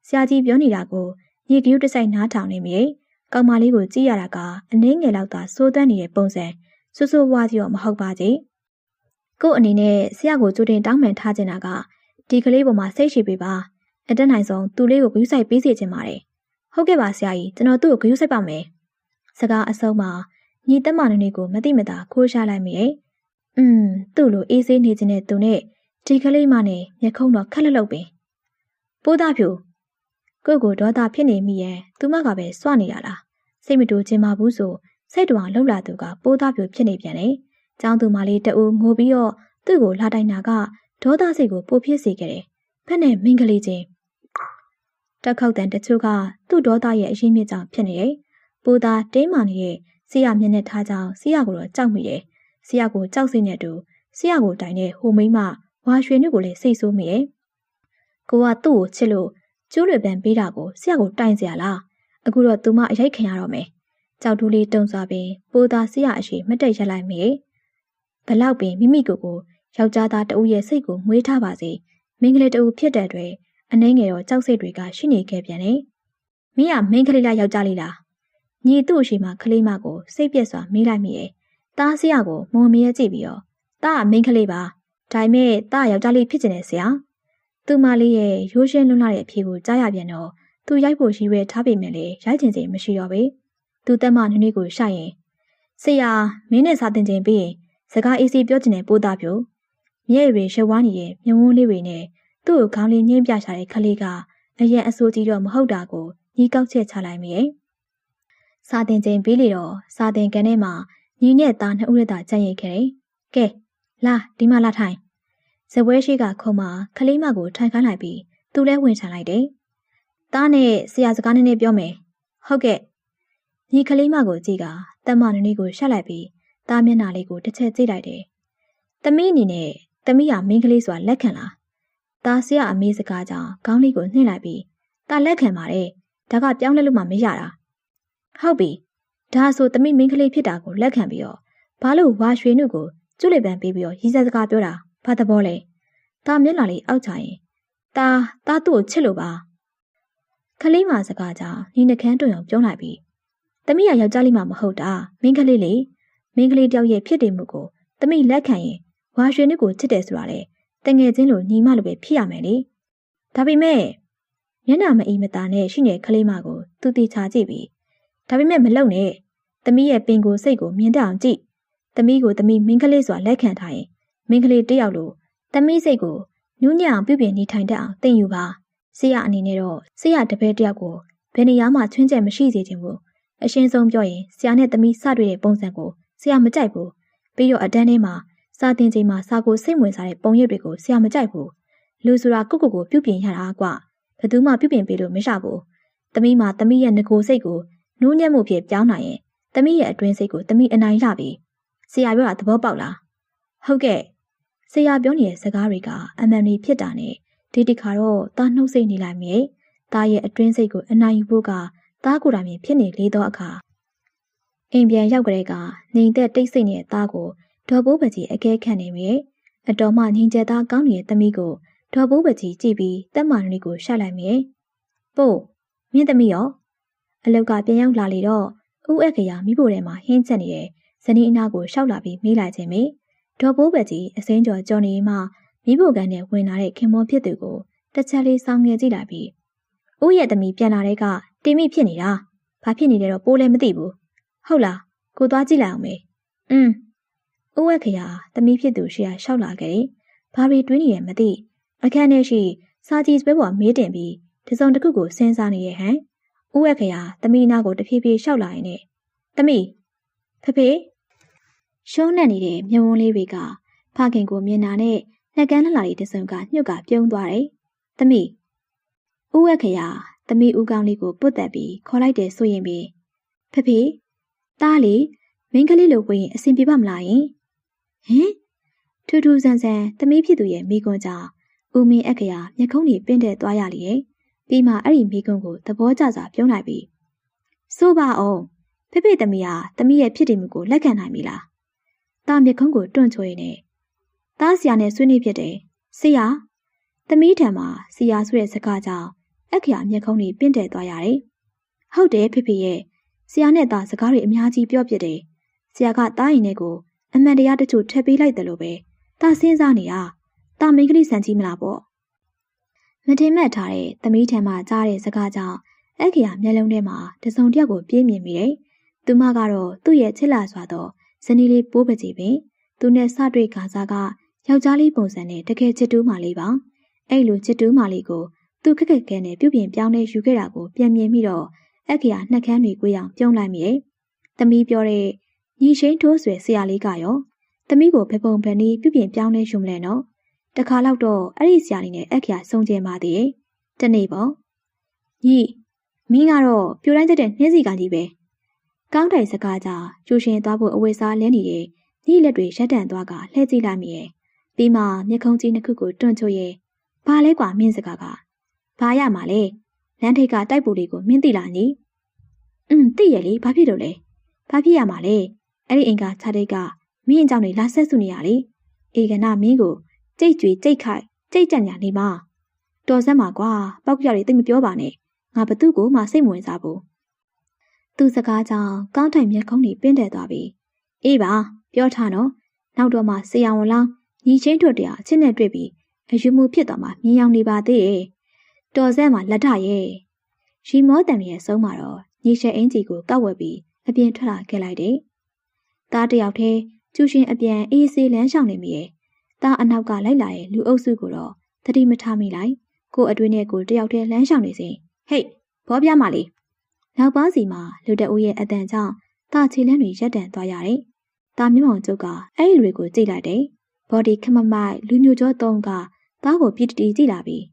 ဆရာကြီးပြောနေတာကိုညီကယူတစိုက်နားထောင်နေမိတယ်ကောင်မလေးကိုကြည့်ရတာကအနှင်းငယ်လောက်သာစိုးသွမ်းနေတဲ့ပုံစံဆိုးဆိုးဝါးကြီးတော့မဟုတ်ပါကြီးကို့အနေနဲ့ဆရာကိုကြိုတင်တောင်းပန်ထားချင်တာကဒီကလေးပေါ်မှာစိတ်ရှိပေးပါအတက်နိုင်ဆုံးသူ့လေးကိုဂရုစိုက်ပေးစေချင်ပါတယ်ဟုတ်ကဲ့ပါဆရာကြီးကျွန်တော်သူ့ကိုဂရုစိုက်ပါမယ်စကားအဆုံးမှာညီတက်မနွေကိုမတိမတာခိုးရှာလိုက်မိရဲ့သူ့လိုအေးဆေးနေခြင်းနဲ့သူနဲ့ဒီကလေးမနဲ့မျက်ခုံးတော့ခက်လှုပ်ပင်ပိုးသားဖြူကိုဒေါသဖြစ်နေမိရဲ့သူမကပဲစွနေတာလားစိတ်မတူခြင်းမဘူးဆိုစိတ်တော်လှုပ်လာသူကပိုးသားဖြူဖြစ်နေပြန်တယ်။ကျောင်းသူမလေးတအူငိုပြီးတော့သူ့ကိုလာတိုင်တာကဒေါသစိတ်ကိုပိုဖြစ်စေခဲ့တယ်။ဖက်နဲ့မင်းကလေးချင်းတက်ခောက်တန်တချို့ကသူ့ဒေါသရဲ့အရင်းမြစ်ကြောင့်ဖြစ်နေတယ်။ပိုးသားတင်းမာနေတဲ့ဆရာမျက်နှာထားကြောင်ဆရာကိုတော့ကြောက်မိတယ်။ဆရာကိုကြောက်စိတ်နဲ့တူဆရာကိုတိုင်တဲ့ဟိုမိန်းမဝါရွှေနှုတ်ကိုလည်းစိတ်ဆိုးမိတယ်။ကိုကသူ့ကိုချစ်လို့ကျိုးလွယ်ပန်ပေးတာကိုဆရာကိုတိုင်စရာလား။အခုတော့သူမအရိုက်ခံရတော့မယ်။ကြောက်တူးလေးတုံစွာပင်ပိုးသားဆရာအရှိမတိတ်ရက်လိုက်မိ။ဘလောက်ပင်မိမိကိုယောက်ျားသားတဦးရဲ့စိတ်ကိုမွေးထားပါစေ။မိန်းကလေးတဦးဖြစ်တဲ့အတွက်အနှဲငယ်တော့ကြောက်စိတ်တွေကရှိနေခဲ့ပြန်တယ်။မင်းကမိန်းကလေးလားယောက်ျားလေးလား။ညီသူ့အရှိမကလေးမကိုစိတ်ပြက်စွာမေးလိုက်မိရဲ့။သားဆရာကိုမုံမရဲကြည့်ပြီးတော့သားကမိန်းကလေးပါ။ဒါပေမဲ့သားယောက်ျားလေးဖြစ်နေဆရာ။သူမလေးရဲ့ရိုးရှင်းလွန်းလာတဲ့အဖြေကိုကြားရပြန်တော့သူရိုက်ဖို့ရည်ရွယ်ထားပေမဲ့လည်းရိုက်ချင်စိတ်မရှိတော့ပေ။သူတက်မနွေကိုရှိုက်ရင်ဆရာမင်းနဲ့စာတင်ချိန်ပြီးရင်စကားအေးစီပြောချင်တဲ့ပိုးသားပြိုမျက်ရည်ရှဝါးနေတဲ့မျက်ဝန်းလေးတွေနဲ့သူ့ကိုခေါင်းလေးညှိမ့်ပြချတဲ့ခလေးကအရင်အဆိုးကြီးတော့မဟုတ်တာကိုညီကောက်ချက်ချလိုက်မိရဲ့စာတင်ချိန်ပြီးလေတော့စာတင်ကန်ထဲမှာညီနဲ့သားနှစ်ဦးနဲ့သာကြံ့ရိတ်ခဲ့တယ်ကဲလာဒီမှာလာထိုင်ဇပွဲရှိကခုံမှာခလေးမကိုထိုင်ခိုင်းလိုက်ပြီးသူလဲဝင်ချလိုက်တယ်သားနဲ့ဆရာစကားနည်းနည်းပြောမယ်ဟုတ်ကဲ့ညီခလေးမကိုကြည့်ကတက်မနွေကိုရှက်လိုက်ပြီးသားမျက်နှာလေးကိုတစ်ချက်ကြည့်လိုက်တယ်။သမီးအနေနဲ့သမီးကမင်းကလေးဆိုတာလက်ခံလား။သားဆရာအမေစကားကြောင့်ခေါင်းလေးကိုနှိမ့်လိုက်ပြီးသားလက်ခံပါတယ်။ဒါကပြောင်းလဲလို့မှမရတာ။ဟုတ်ပြီ။ဒါဆိုသမီးမင်းကလေးဖြစ်တာကိုလက်ခံပြီးတော့ဘာလို့ဝါရွှေနုကိုကျွတ်လေပန်ပေးပြီးတော့ရီးစားစကားပြောတာဘာသဘောလဲ။သားမျက်နှာလေးအောက်ချရင်သားသူ့ကိုချစ်လို့ပါ။ခလေးမစကားကြောင့်ညီနှကန်းတွင်အောင်ပြောလိုက်ပြီးသမီးကယောက်ျားလေးမှမဟုတ်တာမင်းကလေးလေမင်းကလေးတယောက်ရဲ့ဖြစ်တည်မှုကိုသမီးလက်ခံရင်ဝါရွှေနုကိုချစ်တယ်ဆိုတာလေတငယ်ချင်းလိုညီမလိုပဲဖြစ်ရမယ်လေဒါပေမဲ့မျက်နှာမအီမသာနဲ့ရှိနေတဲ့ကလေးမကိုသူတီချာကြည့်ပြီးဒါပေမဲ့မလုံနဲ့သမီးရဲ့ပင်ကိုစိတ်ကိုမြင်တတ်အောင်ကြည့်သမီးကိုသမီးမင်းကလေးဆိုတာလက်ခံထားရင်မင်းကလေးတယောက်လိုသမီးစိတ်ကိုနူးညံ့အောင်ပြုပြင်နေထိုင်တတ်အောင်သင်ယူပါဆရာအနေနဲ့တော့ဆရာတပည့်တယောက်ကိုဘယ်နေရာမှချွင်းချက်မရှိစေချင်ဘူးအရှင်းဆုံးပြောရင်ဆရာနဲ့သမီးစတွေ့တဲ့ပုံစံကိုဆရာမကြိုက်ဘူးပြီးတော့အတန်းထဲမှာစာသင်ချိန်မှာစာကိုစိတ်ဝင်စားတဲ့ပုံရိပ်တွေကိုဆရာမကြိုက်ဘူးလူဆိုတာကိုပြုပြင်ရတာကွာဘယ်သူမှပြုပြင်ပေးလို့မရဘူးသမီးမှာသမီးရဲ့ငကိုစိတ်ကိုနူးညံ့မှုဖြစ်ပြောင်းနိုင်ရင်သမီးရဲ့အတွင်းစိတ်ကိုသမီးအနိုင်ရပြီဆရာပြောတာသဘောပေါက်လားဟုတ်ကဲ့ဆရာပြောနေတဲ့စကားတွေကအမှန်တည်းဖြစ်တာနဲ့ဒီတစ်ခါတော့သားနှုတ်စိတ်နေလိုက်မြေသားရဲ့အတွင်းစိတ်ကိုအနိုင်ယူဖို့က သားကိုယ်တိုင်ဖြစ်နေလေသောအခါအိမ်ပြန်ရောက်ကလေးကငိမ်သက်တိတ်ဆိတ်နေတဲ့သားကိုဒေါ်ဘိုးပကြီးအကဲခတ်နေမိရဲ့အတော်မှငိမ်ကျက်သားကောင်းနေတဲ့သမီးကိုဒေါ်ဘိုးပကြီးကြည့်ပြီးတက်မာနရီကိုရှောက်လိုက်မိရဲ့ပို့မင်းသမီးရောအလောက်ကပြန်ရောက်လာလေတော့ဦးအခရာမိဖို့ထဲမှာဟင်းချက်နေတဲ့ဇနီးအနာကိုရှောက်လာပြီးမေးလိုက်ခြင်းမိဒေါ်ဘိုးပကြီးအစင်းကျော်ကြော်နေမှမိဖို့ကန်နဲ့ဝင်လာတဲ့ခင်မောဖြစ်သူကိုတစ်ချက်လေးစောင်းငယ်ကြည့်လိုက်ပြီးဦးရဲ့သမီးပြန်လာတဲ့ကတိမိဖြစ်နေတာဘာဖြစ်နေလဲတော့ပိုးလည်းမသိဘူးဟုတ်လားကိုသွားကြည့်လိုက်အောင်မေဦးအခရာသမီးဖြစ်သူရှေ့ရှောက်လာခဲ့တယ်ဘာတွေတွေးနေရမသိအခန်းထဲရှိစာကြည့်ပွဲပေါ်မေးတင်ပြီးတစုံတစ်ခုကိုစဉ်းစားနေရဟန်ဦးအခရာသမီးနာကိုတဖြည်းဖြည်းရှောက်လာရင်နဲ့သမီးဖေရှုံးနေနေတဲ့မြဝန်းလေးတွေကဖခင်ကိုမြင်တာနဲ့နှက်ကန်းလှလာလေးတစ်စုံကညှို့ကပြုံးသွားတယ်သမီးဦးအခရာသမီးဦးကောင်းလေးကိုပုတ်တက်ပြီးခေါ်လိုက်တယ်ဆိုရင်ပြီးဖေတားလေမင်းကလေးလိုဝင်အဆင်ပြေပါမလားယင်ဟင်ထူးထူးဆန်းဆန်းသမီးဖြစ်သူရဲ့မိကွန်းကြောင့်ဦးမင်းအခရာမျက်ခုံးတွေပင့်တဲ့သွားရလေပြီးမှအဲ့ဒီမိကွန်းကိုသဘောကျစွာပြုံးလိုက်ပြီးဆိုပါအောင်ဖေသမီးဟာသမီးရဲ့ဖြစ်တည်မှုကိုလက်ခံနိုင်ပြီလားတာမျက်ခုံးကိုတွန့်ချွေနေတားဆရာနဲ့ဆွေးနွေးဖြစ်တယ်ဆရာသမီးထံမှာဆရာဆိုတဲ့စကားကြောင့်အခရာမျက်ခုံးတွေပင့်တဲ့သွားရတယ်ဟုတ်တယ်ဖေရဲ့ဆရာနဲ့တာစကားတွေအများကြီးပြောပြတယ်ဆရာကတားရင်နဲ့ကိုအမှန်တရားတချို့ထပ်ပေးလိုက်တယ်လို့ပဲတာစဉ်းစားနေတာတာမိန်းကလေးဆန်ကြီးမလားပေါ့မထင်မှတ်ထားတဲ့သမီးထံမှာကြားတဲ့စကားကြောင့်အခရာမျက်လုံးထဲမှာတစုံတစ်ယောက်ကိုပြေးမြင်မိတယ်သူမကတော့သူ့ရဲ့ချစ်လာစွာသောဇနီးလေးပိုးပကြီးပင်သူနဲ့စတွေ့ခါစားကယောက်ျားလေးပုံစံနဲ့တကယ်ချစ်တူးမလေးပါအဲ့လိုချစ်တူးမလေးကိုသူခက်ခက်ခဲနဲ့ပြုပြင်ပြောင်းလဲယူခဲ့တာကိုပြန်မြင်ပြီးတော့အခရာနှက်ခမ်းတွေကိုအောင်ပြုံးလိုက်မိတယ်သမီးပြောတဲ့ညီရှိန်ထိုးဆွဲဆရာလေးကရောသမီးကိုဘယ်ပုံဘယ်နည်းပြုပြင်ပြောင်းလဲယူမလဲနော်တခါတော့အဲ့ဒီဆရာလေးနဲ့အခရာဆုံကျင်ပါသေးတယ်တနေ့ပေါ့ညီမင်းကတော့ပြိုတိုင်းတဲ့နှင်းစီကကြီးပဲကောင်းတိုင်စကားကြောင့်ကျူရှင်သွားဖို့အဝေးစားလဲနေတဲ့ညီလက်တွေရက်တန်သွားကလှည့်ကြည့်လိုက်မိရဲ့ပြီးမှမျက်ခုံးကြီးနှစ်ခုကိုတွန့်ချို့ရဲ့ဘာလဲကွာမင်းစကားကဘာရမှာလဲလမ်းထိပ်ကတိုက်ပူလေးကိုမင်းသိလားညီသိရလေဘာဖြစ်လို့လဲဘာဖြစ်ရမှာလဲအဲ့ဒီအင်္ဂါခြားတိတ်ကမင်းအကြောင်းတွေလာဆက်စုနေရလေအေကနာမင်းကိုကြိတ်ကြွေကြိတ်ခိုက်ကြိတ်ကြံ့ညာနေမှာတော်စမ်းပါကွာပောက်ကြရတိတ်မပြောပါနဲ့ငါဘသူ့ကိုမှစိတ်မဝင်စားဘူးသူစကားကြောင့်ကောင်းတိုင်မျက်ခုံးတွေပင်းတယ်သွားပြီအေးပါပြောထားနော်နောက်တော့မှဆရာဝန်လောင်းညီချင်းတို့တရားအချင်းနဲ့တွေ့ပြီးအယူမှုဖြစ်သွားမှမြင်ရောက်နေပါသေးရဲ့တော်စမ်းမှာလက်ထရဲ့ရီမောတန်ရဲ့ဆုံးမှာတော့ညီရှဲအင်ကြီးကိုကောက်ဝက်ပြီးအပြင်ထွက်လာခဲ့လိုက်တယ်သားတယောက်တည်းကျူရှင်အပြန်အေးဆေးလမ်းလျှောက်နေမိရဲ့သားအနောက်ကလိုက်လာတဲ့လူအုပ်စုကိုတော့သတိမထားမိလိုက်ကိုအတွင်းနဲ့ကိုတယောက်တည်းလမ်းလျှောက်နေစဉ်ဟေ့ဘောပြမလေးနောက်ပါးစီမှာလူတအုပ်ရဲ့အတန်ကြောင့်သားခြေလမ်းတွေရက်တန်သွားရတယ်သားမျက်မှောင်ကျုပ်ကအဲ့ဒီလူတွေကိုကြည့်လိုက်တယ်ဘော်ဒီခမမိုက်လူညိုကျော်တုံးကသားကိုပြစ်တီကြည့်လာပြီး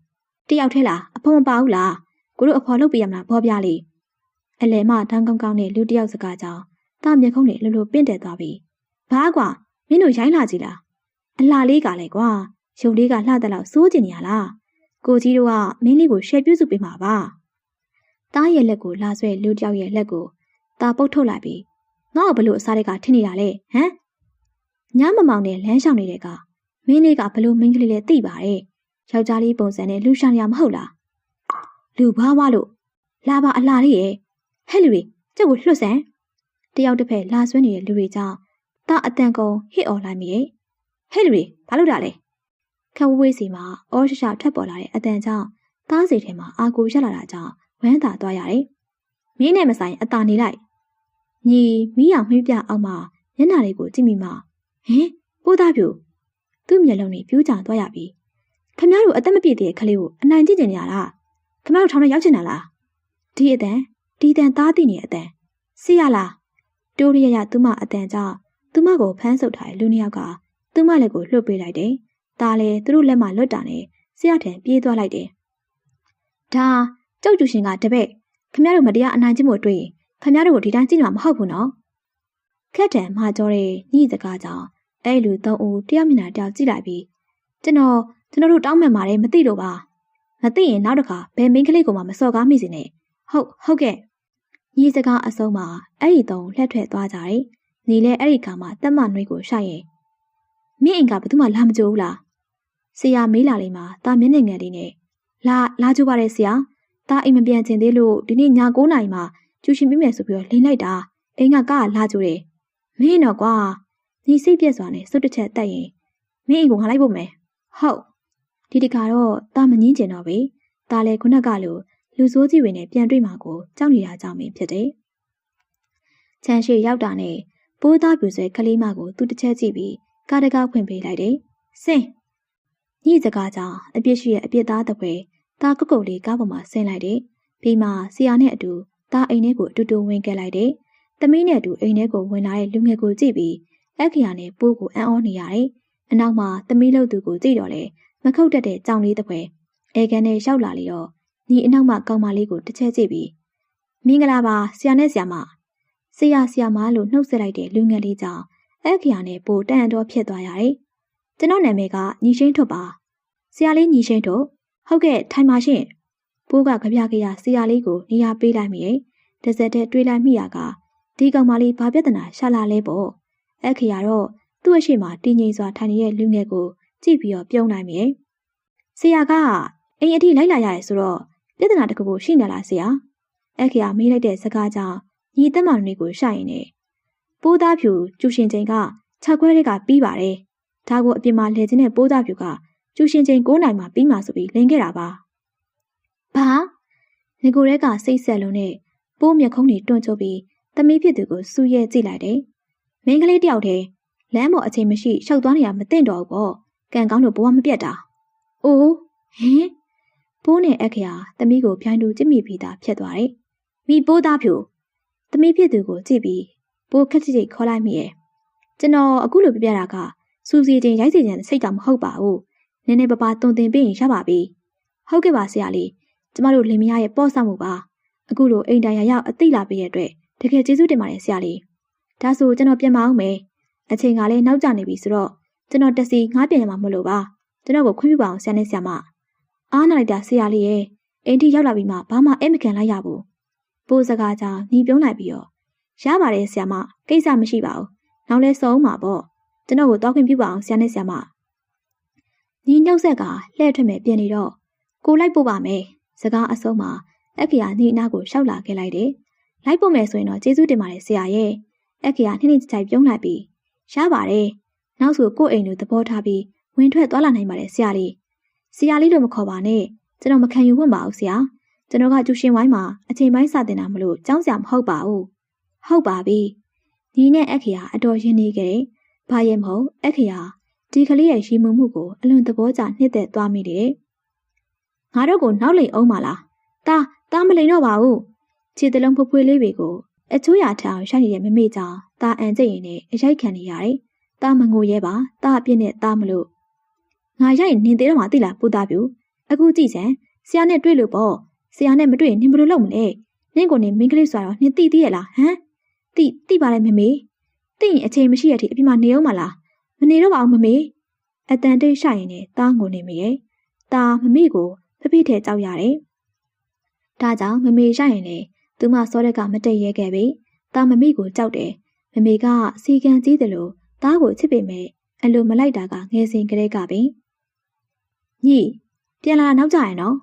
တယောက်ထဲလားအဖေမပါဘူးလားကိုတို့အဖော်လုပ်ပြရမလားဘောပြလေးအလဲမတန်းကောင်းကောင်းနဲ့လူတယောက်စကားကြောင့်သားမျက်ခုံးတွေလှလှပင့်တက်သွားပြီးဘာကွာမင်းတို့ရိုင်းလာကြည်လားအလှလေးကလည်းကွာရုပ်လေးကလှတဲ့လောက်စိုးကျင်နေရလားကိုကြီးတို့ကမင်းလေးကိုရှယ်ပြုစုပေးမှာပါသားရဲ့လက်ကိုလာဆွဲလူတယောက်ရဲ့လက်ကိုသားပုတ်ထုတ်လိုက်ပြီးငါ့ကိုဘလို့အစားတွေကထင်နေတာလဲဟမ်ညမမောင်နဲ့လမ်းလျှောက်နေတဲ့ကမင်းလေးကဘလို့မင်းကလေးလေးသိပါတယ်ယောက်ျားလေးပုံစံနဲ့လူရှာနေရမဟုတ်လားလူဘာဝလို့လာပါအလှလေးရဲ့ဟဲ့လူတွေကျုပ်ကိုလွှတ်စမ်းတယောက်တစ်ဖက်လာဆွဲနေတဲ့လူတွေကြောင့်သားအတန်ကုန်ဟစ်អော်လိုက်မိရဲ့ဟဲ့လူတွေဘာလုပ်တာလဲခက်ဝေးစီမှာအော်ရှထွက်ပေါ်လာတဲ့အတန်ကြောင့်သားစီထဲမှာအာကိုရက်လာတာကြောင့်ဝမ်းသာသွားရတယ်မင်းနဲ့မဆိုင်အตาနေလိုက်ညီမိအောင်မှိပြအောင်မှမျက်နှာလေးကိုကြည့်မိမှဟင်ပိုးသားပြူသူ့မျက်လုံးတွေပြူးကျသွားရပြီခမ ्या တို့အသက်မပြည့်တဲ့ကလေးကိုအနိုင်ကျင့်နေရလားခမ ्या တို့ထောင်ထဲရောက်ချင်တာလားဒီအတန်သားသိနေတဲ့အတန်စီရလားတိုးရရသူမအတန်ကြောင့်သူမကိုဖမ်းဆုပ်ထားတဲ့လူနှစ်ယောက်ကသူမလက်ကိုလှုပ်ပေးလိုက်တယ်ဒါလည်းသူတို့လက်မှလွတ်တာနဲ့ဆရာထံပြေးသွားလိုက်တယ်ဒါကြောက်ကျူရှင်ကတပည့်ခမ ्या တို့မတရားအနိုင်ကျင့်ဖို့တွေ့ရင်ခမ ्या တို့ကိုဒီတိုင်းကျင့်မှာမဟုတ်ဘူးနော်ခက်တံမှာကြောတဲ့ညှိစကားကြောင့်အဲ့လူသုံးဦးတယောက်မျက်နှာတယောက်ကြည့်လိုက်ပြီးကျွန်တော်တို့တောင်းမှန်ပါတယ်မသိလို့ပါမသိရင်နောက်တစ်ခါဘယ်မင်းကလေးကိုမှမစော်ကားမိစေနဲ့ဟုတ်ကဲ့ ညီစကားအဆုံးမှာအဲ့ဒီသုံးလှက်ထွက်သွားကြတယ်။ညီလည်းအဲ့ဒီခါမှာတက်မနှွေးကိုရှိုက်ရင်မင်းအိမ်ကဘယ်သူမှလာမကြိုဘူးလား။ဆရာမေးလာလိမ့်မှာတာမျက်နှာငယ်လေးနဲ့လာကြိုပါတယ်ဆရာ။တာအိမ်မပြန်ချင်သေးလို့ဒီနေ့ည9 နာရီမှကျူရှင်ပြမယ်ဆိုပြီးတော့လိန်လိုက်တာ။အိမ်ကကားလာကြိုတယ်။မင်းတော့ကွာညီစိတ်ပြက်စွာနဲ့စုတ်တစ်ချက်တက်ရင်မင်းအိမ်ကိုငါလိုက်ဖို့မယ်။ဟုတ်ဒီတခါတော့တာမငင်းကျင်တော့ပဲ။တာလည်းခုနကလိုလူဆိုးကြီးတွေနဲ့ပြန်တွေ့မှာကိုကြောက်နေတာကြောင့်ပဲဖြစ်တယ်။ချမ်းရှိရောက်တာနဲ့ပိုးသားပြူဆွဲကလေးမကိုသူ့တစ်ချက်ကြည့်ပြီးကားတကားဖွင့်ပေးလိုက်တယ်။ဆင်းညစကားကြောင့်အပြစ်ရှိရဲ့အပြစ်သားတစ်ပွဲတာကုတ်ကုတ်လေးကားပေါ်မှာဆင်းလိုက်တယ်။ပြီးမှဆရာနဲ့အတူတာအိမ်ထဲကိုအတူတူဝင်ခဲ့လိုက်တယ်။သမီးနဲ့အတူအိမ်ထဲကိုဝင်လာတဲ့လူငယ်ကိုကြည့်ပြီးအခရာနဲ့ပိုးကိုအံ့ဩနေရတယ်။အနောက်မှာသမီးလှုပ်သူကိုကြည့်တော့လေမခုတ်တတ်တဲ့ကြောင်လေးတစ်ပွဲအဲကန်နဲ့ရောက်လာလေတော့ညီအနောက်မှကောင်မလေးကိုတစ်ချက်ကြည့်ပြီးမင်္ဂလာပါဆရာနဲ့ဆရာမဆရာမလို့နှုတ်ဆက်လိုက်တဲ့လူငယ်လေးကြောင့်အခရာနဲ့ပိုတန်တော်ဖြစ်သွားရတယ်။ကျွန်တော်နာမည်ကညီရှင်းထွတ်ပါဆရာလေးညီရှင်းထွတ်ဟုတ်ကဲ့ထိုင်ပါရှင်ပိုးကကြပြကြရဆရာလေးကိုနေရာပေးလိုက်မိတယ်။တစ်စက်တည်းတွေးလိုက်မိရကဒီကောင်မလေးဘာပြဿနာရှာလာလဲပေါ့အခရာတော့သူ့အရှိမတည်ငြိမ်စွာထိုင်နေတဲ့လူငယ်ကိုကြည့်ပြီးတော့ပြုံးလိုက်မိတယ်။ဆရာကအိမ်အထိလိုက်လာရတယ်ဆိုတော့ပြဿနာတစ်ခုခုရှိနေလားဆရာအခရာမေးလိုက်တဲ့စကားကြောင့်ညီသက်မောင်လေးကိုရှိုက်ရင်နဲ့ပိုးသားဖြူကျူရှင်ချိန်က6 ခွဲတွေကပြီးပါတယ်ဒါကိုအပြင်မှာလဲခြင်းနဲ့ပိုးသားဖြူကကျူရှင်ချိန်9 နိုင်မှပြီးမှဆိုပြီးလင်းခဲ့တာပါဘာငကိုရဲကစိတ်ဆက်လုံးနဲ့ပိုးမျက်ခုံးတွေတွန့်ချိုးပြီးသမီးဖြစ်သူကိုစူးရဲကြည့်လိုက်တယ်မင်းကလေးတယောက်တည်းလမ်းပေါ်အချိန်မရှိရှောက်သွားနေရမသိတော့ဘူးပေါ့ကံကောင်းလို့ဘဝမပြတ်တာအိုးဟင်ပိုးနဲ့အခရာသမီးကိုဖြိုင်းတူကြည့်မိပြီးသားဖြစ်သွားတယ်မိပိုးသားဖြူသမီးဖြစ်သူကိုကြည့်ပြီးပိုးခက်ချစ်ခေါ်လိုက်မိရဲ့ကျွန်တော်အခုလိုပြပြတာကစူစီတင်ရိုက်စီတင်စိတ်တော့မဟုတ်ပါဘူးနည်းနည်းပါးပါးတုံတင်ပြီးရင်ရပါပြီဟုတ်ကဲ့ပါဆရာလေးကျမတို့လင်မယားရဲ့ပေါ့ဆမှုပါအခုလိုအိမ်တိုင်ရရောက်အသိလာပေးတဲ့အတွက်တကယ်ကျေးဇူးတင်ပါတယ်ဆရာလေးဒါဆိုကျွန်တော်ပြန်မအောင်မယ်အချိန်ကလည်းနောက်ကျနေပြီဆိုတော့ကျွန်တော်တက်စီငားပြန်ရမှာမလို့ပါကျွန်တော်ကိုခွင့်ပြုပါအောင်ဆရာနဲ့ဆရာမအားနာလိုက်တာဆရာလေးရဲ့အိမ်ထိရောက်လာပြီးမှဘာမှအိမ်မကန်လိုက်ရဘူးပိုးစကားကြောင့်ညီပြုံးလိုက်ပြီးတော့ရပါတယ်ဆရာမကိစ္စမရှိပါဘူးနောက်လဲစုံမှာပေါ့ကျွန်တော်ကိုတောက်ခွင့်ပြုပါအောင်ဆရာနဲ့ဆရာမညီနှုတ်ဆက်ကလှဲ့ထွက်မဲ့ပြင်နေတော့ကိုလိုက်ပို့ပါမယ်စကားအဆုံးမှာအခရာညီအနာကိုရှောက်လာခဲ့လိုက်တယ်လိုက်ပို့မယ်ဆိုရင်တော့ကျေးဇူးတင်ပါတယ်ဆရာရဲ့အခရာနှိမ့်ကြိုက်ပြုံးလိုက်ပြီးရပါတယ်နောက်ဆိုကိုယ့်အိမ်ကိုသဘောထားပြီးဝင်ထွက်သွားလာနိုင်ပါတယ်ဆရာလေးလို့မခေါ်ပါနဲ့ကျွန်တော်မခံယူဝတ်ပါဘူးဆရာကျွန်တော်ကကျူရှင်ဝိုင်းမှာအချိန်ပိုင်းစတင်တာမလို့ကြောင်းစရာမဟုတ်ပါဘူးဟုတ်ပါပြီညီနဲ့အခရာအတော်ရင်းနေကြတယ်ဘာရဲ့မဟုတ်အခရာဒီကလေးရဲ့ရီမုံမှုကိုအလွန်သဘောကျနှစ်သက်သွားမိတယ်ငါတို့ကိုနောက်လိန်အောင်ပါလားတာမလိန်တော့ပါဘူးခြေတလုံးဖွေးဖွေးလေးတွေကိုအချိုးရထအောင်ရှိုက်နေတဲ့မမေကြောင့်တာအန်ကျိတ်ရင်နဲ့အရိုက်ခံနေရတယ်တာမငိုရဲပါတာအပြစ်နဲ့တာမလို့ငါရိုက်နင်သေးတော့မှသိလားပူသားပြူအခုကြည့်စမ်းဆရာနဲ့တွေ့လို့ပေါ့ဆရာနဲ့မတွေ့ရင်နင်ဘယ်လိုလုပ်မလဲနင့်ကိုနေမင်းကလေးဆိုတော့နင်သိရလားဟမ်သိပါလေမမေသိရင်အချိန်မရှိရတဲ့အပြင်မှာနေအောင်မလားမနေတော့ပါဘူးမမေအတန်တိတ်ရှိုက်ရင်နဲ့တာငိုနေမိရဲ့တာမမေကိုဖဖိထဲကြောက်ရတယ်ဒါကြောင့်မမေရှိုက်ရင်လေသူမစောတဲ့ကမတည့်ရဲခဲ့ပြီတာမမေကိုကြောက်တယ်မမေကစီကံကြီးတယ်လို့တားကိုချစ်ပေမဲ့အလိုမလိုက်တာကငယ်စဉ်ကလေးကပင်ညီပြန်လာနောက်ကြရင်နော်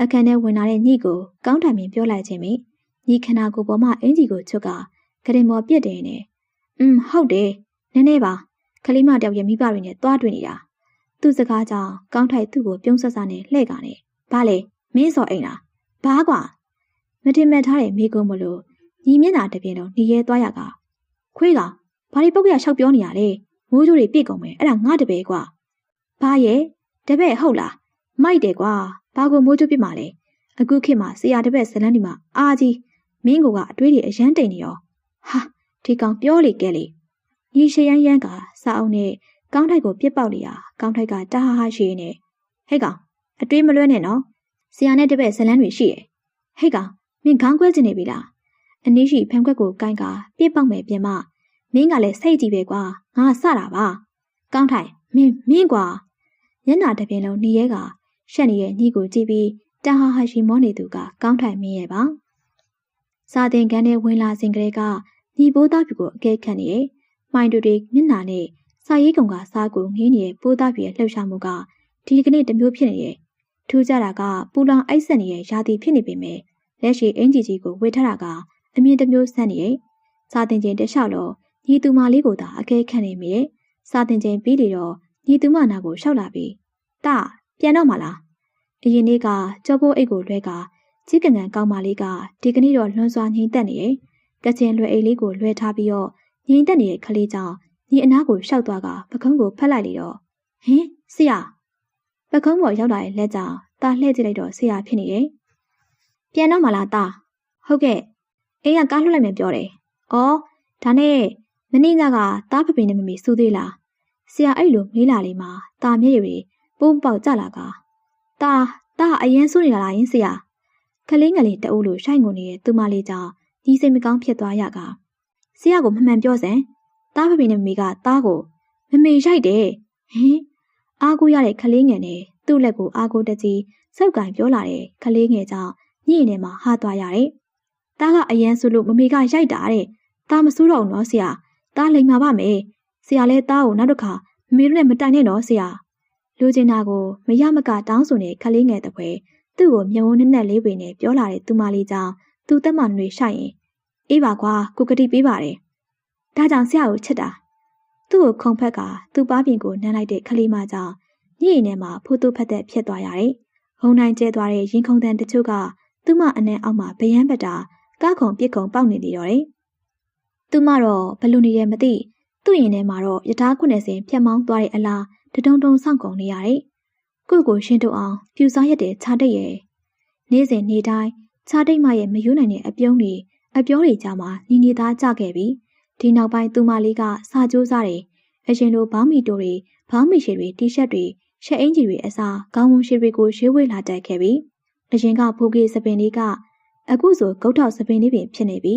အခန်းထဲဝင်လာတဲ့ညီကိုကောင်းထံမြင်ပြောလိုက်ခြင်းမိညီခန္ဓာကိုယ်ပေါ်မှာအင်ကြီးကိုချွတ်ကကရင်ပေါ်ပြစ်တယ်နဲ့ဟုတ်တယ်နည်းနည်းပါခလေးမတယောက်ရဲ့မိဘတွေနဲ့တွားတွေ့နေတာသူ့စကားကြောင့်ကောင်းထိုက်သူ့ကိုပြုံးဆက်စားနဲ့လှဲ့ကနေဘာလဲမင်းစော်အိမ်လားဘာကွာမတင်မဲ့ထားတဲ့မိကုံးမလို့ညီမျက်နှာတပြင်းတော့ညီရဲသွားရကခွေးကဘာဒီပုတ်ကရလျှောက်ပြောနေရလဲမိုးကြိုးတွေပြည့်ကုန်မယ်အဲ့ဒါငါတပည့်ကွာဘာရဲ့တပည့်ဟုတ်လားမိုက်တယ်ကွာဘာကိုမိုးကြိုးပြစ်မှာလဲအခုခေတ်မှာဆရာတပည့်ဇလန်းဒီမှာအာကြီးမင်းကအတွေးတွေအရန်တိန်နေရောဟာဒီကောင်ပြောလေကဲလေညီရှရန်ရန်ကစာအုပ်နဲ့ကောင်းထိုက်ကိုပြစ်ပေါက်နေရကောင်းထိုက်ကတာဟာရှိနေဟဲ့ကောင်အတွေးမလွဲနဲ့နော်ဆရာနဲ့တပည့်ဇလန်းတွေရှိရဲ့ဟဲ့ကောင်မင်းခေါင်းခွဲချင်နေပြီလားအနည်းရှိဖန်ခွက်ကိုကိုင်းကပြစ်ပေါက်မယ်ပြင်မမင်းကလည်းစိတ်ကြည့်ပဲကွာငါစတာပါကောင်းထိုက်မင်းကွာညနာတပြင်းလုံးနေရဲကရှက်နေတဲ့ညီကိုကြည့်ပြီးတာဟာရှိမောနေသူကကောင်းထိုက်မင်းရဲ့ပါ စာသင်ခန်းထဲဝင်လာစဉ်ကလေးကညီပိုးသားပြူကိုအကဲခတ်နေတယ်။မိုင်းတူတွေမျက်နှာနဲ့စာရေးကုံကစားကိုငေးနေတဲ့ပိုးသားပြူရဲ့လှုပ်ရှားမှုကဒီကနေ့တစ်မျိုးဖြစ်နေတယ်။ထူးခြားတာကပူလောင်အိုက်ဆက်နေတဲ့ရာသီဖြစ်နေပေမဲ့လက်ရှိအင်ဂျီကြီးကိုဝေထားတာကအမြင်တစ်မျိုးဆန်းနေတယ်။စာသင်ချိန်တစ်လျှောက်တော့ညီသူမလေးကိုသာအကဲခတ်နေမိတယ်။စာသင်ချိန်ပြီးလေတော့ညီသူမနာကိုရှောက်လာပြီးတာပြန်တော့မလား။အရင်နေ့ကကြောပိုးအိတ်ကိုလွှဲကကြီးကန်ကန်ကောင်းမလေးကဒီကနေ့တော့လွန်စွာငြိမ်သက်နေတယ်။ကချင်လွယ်အိတ်လေးကိုလွှဲထားပြီးတော့ငြိမ်သက်နေတဲ့ကလေးကြောင့်ညီအနားကိုရှောက်သွားကပကုံးကိုဖက်လိုက်လေတော့ဟင်ဆရာပကုံးပေါ်ရောက်လာတဲ့လက်ကြောင့်တာလှည့်ကြည့်လိုက်တော့ဆရာဖြစ်နေတယ်။ပြန်တော့မလားတာဟုတ်ကဲ့အိမ်ကကားလွှတ်လိုက်မယ်ပြောတယ်။အော်ဒါနဲ့မနေ့ညကတားဖပင်းနဲ့မမေစူးသေးလား။ဆရာအဲ့လိုမေးလာလေမှာတာမျက်ရည်တွေပုံပေါက်ကြလာကတာအရင်စူးနေတာလားယင်းဆရာခလေးငယ်လေးတအုပ်လိုရှိုက်ငုံနေတဲ့သူမလေးကြောင့်ဒီစိတ်မကောင်းဖြစ်သွားရကဆရာကိုမှန်ပြောစမ်းတားဖပင်းနဲ့မမေကတားကိုမမေရိုက်တယ်ဟင်အားကိုရတဲ့ခလေးငယ်နဲ့သူ့လက်ကိုအားကိုတကြီးစောက်ကင်ပြောလာတဲ့ခလေးငယ်ကြောင့်ညင်ထဲမှာဟာသွားရတယ်တားကအရင်ဆိုလို့မမေကရိုက်တာတဲ့တားမစိုးတော့ဘူးနော်ဆရာတားလိမ်မာပါမယ်ဆရာလဲတားကိုနောက်တစ်ခါမမေတို့နဲ့မတိုင်နဲ့နော်ဆရာလူကျင်နာကိုမရမကတောင်းဆိုနေခလေးငယ်တပွဲသူ့ကိုမျက်ဝန်းနဲ့လေးပေနဲ့ပြောလာတဲ့သူမလေးကြောင့်သူ့တက်မတွေရှိုက်ရင်အေးပါကွာကိုကတိပေးပါတယ်ဒါကြောင့်ဆရာကိုချစ်တာသူ့ကိုခုံဖက်ကသူ့ပါပြင်ကိုနမ်းလိုက်တဲ့ခလေးမကြောင့်ညင်ထဲမှာဖိုးသူဖက်သက်ဖြစ်သွားရတယ်။ဟုံနိုင်ကျဲသွားတဲ့ရင်ခုန်တန်တချို့ကသူ့မအနှံအောက်မှာဗယန်းပတာကောက်ခုံပြစ်ခုံပေါက်နေနေတော့တယ်။သူမတော့ဘလို့နေရမသိသူ့ရင်ထဲမှာတော့ယထာ90ဖြတ်မောင်းသွားတဲ့အလားတဒုံဒုံဆောင့်ကုန်နေရတယ်။ကိုရှင်းထုတ်အောင်ပြူစားရက်တဲ့ခြားတိတ်ရဲ့နေ့စဉ်နေ့တိုင်းခြားတိတ်မရဲ့မယိုးနိုင်တဲ့အပြောတွေကြားမှာနေသားကြခဲ့ပြီးဒီနောက်ပိုင်းသူမလေးကစာကြိုးစားတယ်အရင်လိုဘောင်းမီတိုတွေဘောင်းမီရှည်တွေတီရှပ်တွေရှက်အင်ဂျီတွေအစားခေါင်းဝန်းရှည်တွေကိုရွေးဝေးလာတတ်ခဲ့ပြီးအရင်ကဖိုးကေးစပင်လေးကအခုဆိုဂုတ်ထောက်စပင်လေးပင်ဖြစ်နေပြီး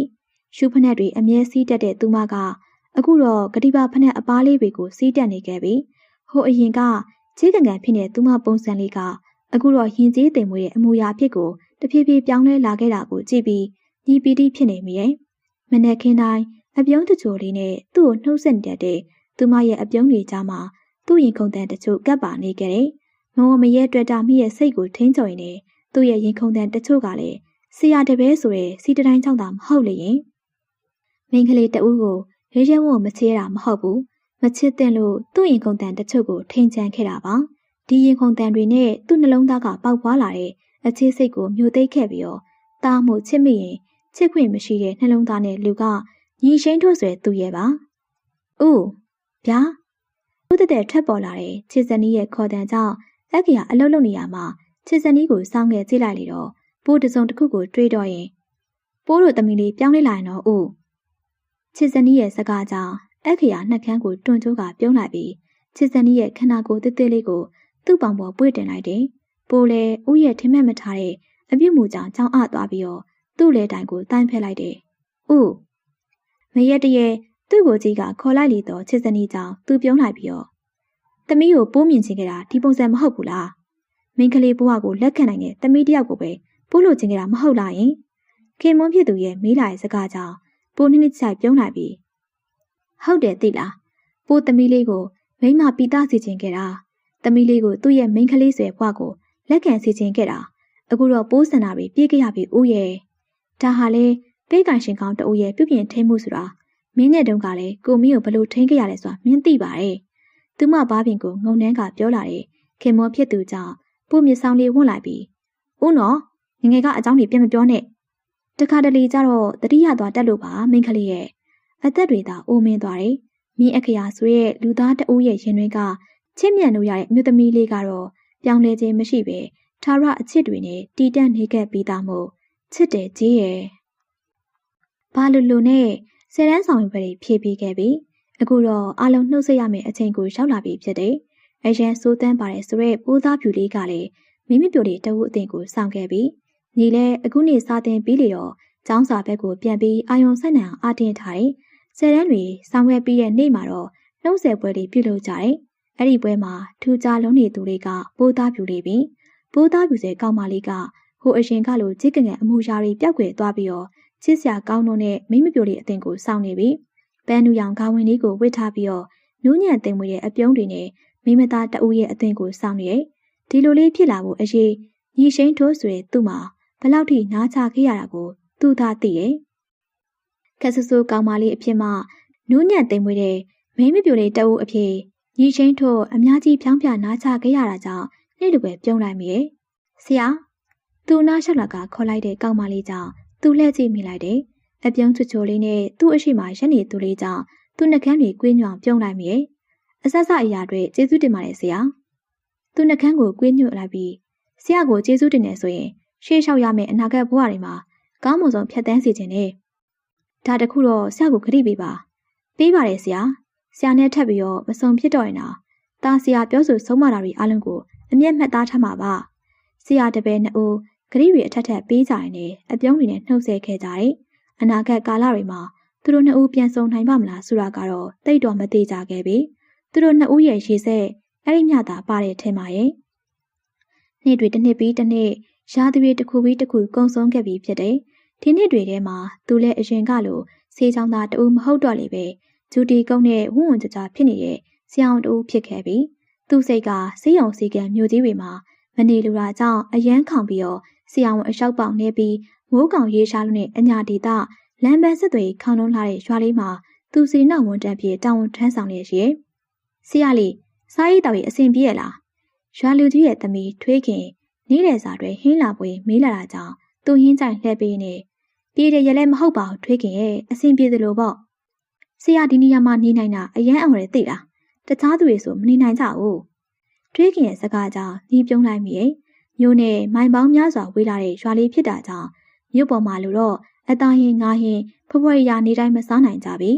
ရှူဖနက်တွေအမြဲစီးတက်တဲ့သူမကအခုတော့ဂတိပါဖနက်အပားလေးတွေကိုစီးတက်နေခဲ့ပြီးဟိုအရင်ကကြေးကန်ကန်ဖြစ်နေတဲ့သူမပုံစံလေးကအခုတော့ရင်ကျေးသိမ်မွေးရဲ့အမူအရာအဖြစ်ကိုတဖြည်းဖြည်းပြောင်းလဲလာခဲ့တာကိုကြည့်ပြီးညီပီတိဖြစ်နေမိရဲ့မနေ့ခင်းတိုင်းအပြုံးတချို့လေးနဲ့သူ့ကိုနှုတ်ဆက်တဲ့သူမရဲ့အပြုံးတွေကြားမှာသူ့ရင်ခုန်တန်တချို့ကပ်ပါနေခဲ့တယ်။မဝမရဲတွေ့တာမိရဲ့စိတ်ကိုထိန်းချုပ်နေသူ့ရဲ့ရင်ခုန်တန်တချို့ကလည်းဆရာတပည့်ဆိုတဲ့စီတတိုင်းကြောင့်သာမဟုတ်လေရင်မိန်းကလေးတဦးကိုရဲရဲဝံ့မချေးတာမဟုတ်ဘူးမချစ်တဲ့လို့သူ့ရင်ခုန်တန်တချို့ကိုထိန်ချန်ခဲ့တာပါဒီရင်ခုန်တန်တွေနဲ့သူ့နှလုံးသားကပေါက်ပွားလာတဲ့အခြေစိတ်ကိုမျိုးသိမ်းခဲ့ပြီးတော့တာမှုချစ်မိရင်ချစ်ခွင့်မရှိတဲ့နှလုံးသားနဲ့လူကညီရှိန်ထုတ်ဆွဲသူရဲ့ပါ။ဦးဗျာဦးတဲ့ထွက်ပေါ်လာတဲ့ချစ်စနီးရဲ့ခေါ်တန်ကြောင့်အဖေကအလုပ်လုပ်နေရမှာချစ်စနီးကိုစောင်းခဲ့ကြည့်လိုက်လေတော့ပိုးတစုံတစ်ခုကိုတွေးတော့ရင်ပိုးတို့သမီးလေးပြောင်းလဲလာရင်တော့ဦးချစ်စနီးရဲ့စကားကြောင့်အဖေကနှက်ခမ်းကိုတွန်းကျိုးကပြုံးလိုက်ပြီးချစ်စနီးရဲ့ခန္ဓာကိုယ်တစ်သေးလေးကိုသူ့ပေါင်ပေါ်ပွေ့တင်လိုက်တယ်။ပိုးလည်းဦးရဲ့ထင်မှတ်မထားတဲ့အပြုတ်မှုကြောင့်ကြောင်းအသွားပြီးတော့သူ့လေတိုင်ကိုတန်းဖက်လိုက်တယ်။ဦးမရက်တည်းသူ့ကိုကြီးကခေါ်လိုက်လေတော့ချစ်စနီးကြောင့်သူပြုံးလိုက်ပြီးတော့သမီးကိုပိုးမြင်ချင်ခဲ့တာဒီပုံစံမဟုတ်ဘူးလား။မိန်းကလေးဘဝကိုလက်ခံနိုင်တဲ့သမီးတယောက်ကိုပဲပိုးလို့ချင်ခဲ့တာမဟုတ်လားယင်။ခင်မွန်းဖြစ်သူရဲ့မေးလာတဲ့စကားကြောင့်ပိုးနည်းနည်းချိုက်ပြုံးလိုက်ပြီးဟုတ်တယ်သိလားပိုးသမီးလေးကိုမိန်းမပီတာစီချင်ခဲ့တာသမီးလေးကိုသူ့ရဲ့မိန်းကလေးဆွဲဘဝကိုလက်ခံစီချင်ခဲ့တာအခုတော့ပိုးစန္ဒာတွေပြေးခဲ့ရပြီဦးရဲ့ဒါဟာလေပေးကန်ရှင်ကောင်းတဦးရဲ့ပြုပြင်ထိမှုဆိုတာမင်းနဲ့တုန်းကလည်းကိုမင်းကိုဘလို့ထိန်းခဲ့ရလဲဆိုတာမင်းသိပါတယ်သူမဘားပြင်ကိုငုံနှန်းကပြောလာတယ်ခင်မောဖြစ်သူကြောင့်ပိုးမြဆောင်လေးဝွန့်လိုက်ပြီးဦးနော်ငငယ်ကအကြောင်းတွေပြန်မပြောနဲ့တခါတလေကျတော့တတိယသွားတက်လို့ပါမိန်းကလေးရဲ့အသက်တွေသာအိုမင်းသွားတယ်မြင်းအခရာဆိုရဲ့လူသားတဦးရဲ့ရင်တွင်းကချစ်မြတ်လို့ရတဲ့အမျိုးသမီးလေးကတော့ပြောင်းလဲခြင်းမရှိပဲထာဝရအချစ်တွေနဲ့တည်တံ့နေခဲ့ပြီးသားမို့ချစ်တယ်ကြီးရဲ့ဘာလို့နဲ့ဆယ်တန်းဆောင်ရွက်တွေဖြည့်ပြီးခဲ့ပြီအခုတော့အလုံးနှုတ်ဆက်ရမယ့်အချိန်ကိုရောက်လာပြီဖြစ်တယ်အရန်စိုးတန်းပါတယ်ဆိုတော့ပိုးသားဖြူလေးကလည်းမိမိပြိုလေးတဝူအတင်ကိုစောင့်ခဲ့ပြီးညီလဲအခုနေစားတင်ပြီးလေတော့ကျောင်းစာဘက်ကိုပြန်ပြီးအာယုံဆက်နံအားတင်ထားတယ်ဆယ်တန်းတွေဆောင်ရွက်ပြီးတဲ့နေ့မှာတော့နှုတ်ဆက်ပွဲတွေပြုလုပ်ကြတယ်အဲ့ဒီပွဲမှာထူးခြားလုံးနေသူတွေကပိုးသားပြူလေးပြီးပိုးသားပြူစဲကောင်းမလေးကဟိုအရင်ကလိုကြီးကငယ်အမူအရာတွေပျောက်ကွယ်သွားပြီးတော့ ချစ်စရာကောင်းတော့တဲ့မိမပြိုလေးအသင်ကိုစောင့်နေပြီပန်းနူရောင်ခေါင်းဝင်းလေးကိုဝစ်ထားပြီးတော့နူးညံ့သိမ်မွေတဲ့အပြုံးတွေနဲ့မိမသားတအူးရဲ့အသင်ကိုစောင့်နေတယ်ဒီလိုလေးဖြစ်လာဖို့အရေးညီရှိန်ထိုးဆိုတဲ့သူ့မှာဘလောက်ထိနားချခဲ့ရတာကိုသူသာသိရဲ့ခက်ဆူဆူကောင်းမလေးအဖြစ်မှနူးညံ့သိမ်မွေတဲ့မိမပြိုလေးတအူးအဖြစ်ညီရှိန်ထိုးအများကြီးဖြောင်းပြနားချခဲ့ရတာကြောင့်နေ့လိုပဲပြုံးလိုက်မိရဲ့ဆရာသူနားလျှောက်လာကခေါ်လိုက်တဲ့ကောင်းမလေးကြောင့်သူလှည့်ကြည့်မိလိုက်တယ်အပြုံးချွချိုလေးနဲ့သူ့အရှိမရက်နေသူလေးကြောင့်သူနှကန်းတွေကွေးညွန့်ပြုံးလိုက်မိရဲ့အဆက်ဆက်အရာတွေကျေးဇူးတင်ပါတယ်ဆရာသူနှကန်းကိုကွေးညွန့်လိုက်ပြီးဆရာကိုကျေးဇူးတင်နေဆိုရင်ရှေ့လျှောက်ရမယ့်အနာဂတ်ဘဝတွေမှာကောင်းမွန်ဆုံးဖြတ်သန်းစေခြင်းနဲ့ဒါတခုတော့ဆရာကိုခရီးပေးပါတယ်ဆရာဆရာနဲ့ထပ်ပြီးတော့မစုံဖြစ်တော့ရင်ဒါဆရာပြောဆိုဆုံးမတာတွေအလုံးကိုအမျက်မှတ်သားထားမှာပါဆရာတပည့်နှစ်ဦးခရီးတွေအထက်ထက်ပေးကြရင်လည်းအပြုံးတွေနဲ့နှုတ်ဆက်ခဲ့ကြတယ်အနာဂတ်ကာလတွေမှာသူတို့နှစ်ဦးပြန်ဆုံနိုင်ပါမလားဆိုတာကတော့သိတော့မသေးကြခဲ့ပြီသူတို့နှစ်ဦးရဲ့ရေစက်အဲ့ဒီမြတာပါတဲ့ထဲမှာရဲ့နေ့တွေတစ်နှစ်ပြီးတစ်နှစ်ရာသီတွေတစ်ခုပြီးတစ်ခုကုံဆုံးခဲ့ပြီးဖြစ်တယ်ဒီနှစ်တွေထဲမှာသူလည်းအရင်ကလိုဆေးချောင်းသားတူမဟုတ်တော့လေပဲဂျူတီကုန်းနဲ့ဝုံဝံကြကြဖြစ်နေတဲ့ဆရာအောင်တူဖြစ်ခဲ့ပြီးသူ့စိတ်ကဆေးရုံစီကံမြို့ကြီးတွေမှာမနေလူတာကြောင့်အယမ်းခေါင်ပြီးတော့ဆရာဝန်အလျှောက်ပေါက်နေပြီးမိုးကောင်ရေးရှားလို့နဲ့အညာဒေတာလမ်းပန်းဆက်တွေခေါင်းလုံးလာတဲ့ရွာလေးမှာသူစီနောက်ဝန်တန်းပြေတောင်းဝန်ထမ်းဆောင်နေရဲ့ဆရာလေးစားရည်တော်ကြီးအဆင်ပြေရလားရွာလူကြီးရဲ့သမီးထွေးခင်နေ့လယ်စာတွေဟင်းလာပွေမေးလာတာကြောင့်သူဟင်းကြိုင်လှည့်ပေးနေပြေးတယ်ရလည်းမဟုတ်ပါဘူးထွေးခင်ရဲ့အဆင်ပြေသလိုပေါ့ဆရာဒီနေရာမှာနေနိုင်တာအယမ်းအောင်ရသိလားတခြားသူတွေဆိုမနေနိုင်ကြဘူးထွေးခင်ရဲ့စကားကြောင့်ညီပြုံးလိုက်မိရဲ့မြို့နဲ့မိုင်ပေါင်းများစွာဝေးလာတဲ့ရွာလေးဖြစ်တာကြောင့်မြို့ပေါ်မှာလို့တော့အသားဟင်းငါးဟင်းဖွယ်ဖွယ်ရာနေတိုင်းမစားနိုင်ကြပြီ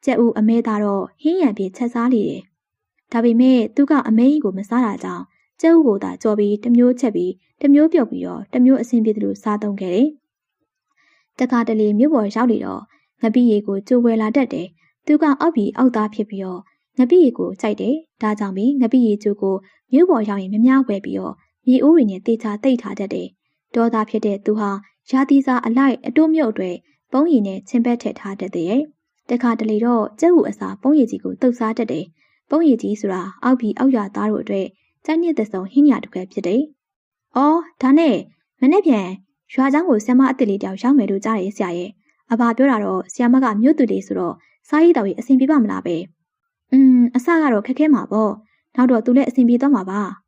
ကျက်ဦးအမဲသားတော့ဟင်းရံပြေချက်စားလေတယ်ဒါပေမဲ့သူကအမဲကြီးကိုမစားတာကြောင့်ကျက်ဦးကိုသာကြော်ပြီးတစ်မျိုးချက်ပြီးတစ်မျိုးပြုတ်ပြီးတော့တစ်မျိုးအဆင်ပြေသလိုစားသုံးခဲ့တယ်တခါတလေမြို့ပေါ်ရောက်လေတော့ငပိရီကိုကြိုဝယ်လာတတ်တယ်သူကအောက်ပြီးအောက်သားဖြစ်ပြီးတော့ငပိရီကိုကြိုက်တယ်ဒါကြောင့်ပြီးငပိရီကျိုးကိုမြို့ပေါ်ရောက်ရင်မများဝယ်ပြီးတော့မြေအိုးတွေနဲ့တေချာတိတ်ထားတတ်တယ်ဒေါသဖြစ်တဲ့သူဟာရာသီစာအလိုက်အတိုးမြုပ်အတွက်ပုံးရည်နဲ့ချင်းပက်ထည့်ထားတတ်တယ်တခါတလေတော့ကျက်ဦးအစာပုံးရည်ကြီးကိုတုပ်စားတတ်တယ်ပုံးရည်ကြီးဆိုတာအောက်ပြီးအောက်ရသားတို့အတွက်ကျန်းညစ်တဲ့ဆုံးဟင်းရတစ်ခွက်ဖြစ်တယ်အော်ဒါနဲ့မနေ့ပြန်ရွာเจ้าကိုဆ iam မအစ်စ်လေးတယောက်ရောက်မယ်လို့ကြားရဲဆရာရဲ့အဘာပြောတာတော့ဆ iam မကမြို့သူလေးဆိုတော့စားရည်တော်ကြီးအဆင်ပြေပါမလားပဲအစကတော့ခက်ခဲမှာပေါ့နောက်တော့သူလည်းအဆင်ပြေသွားမှာပါ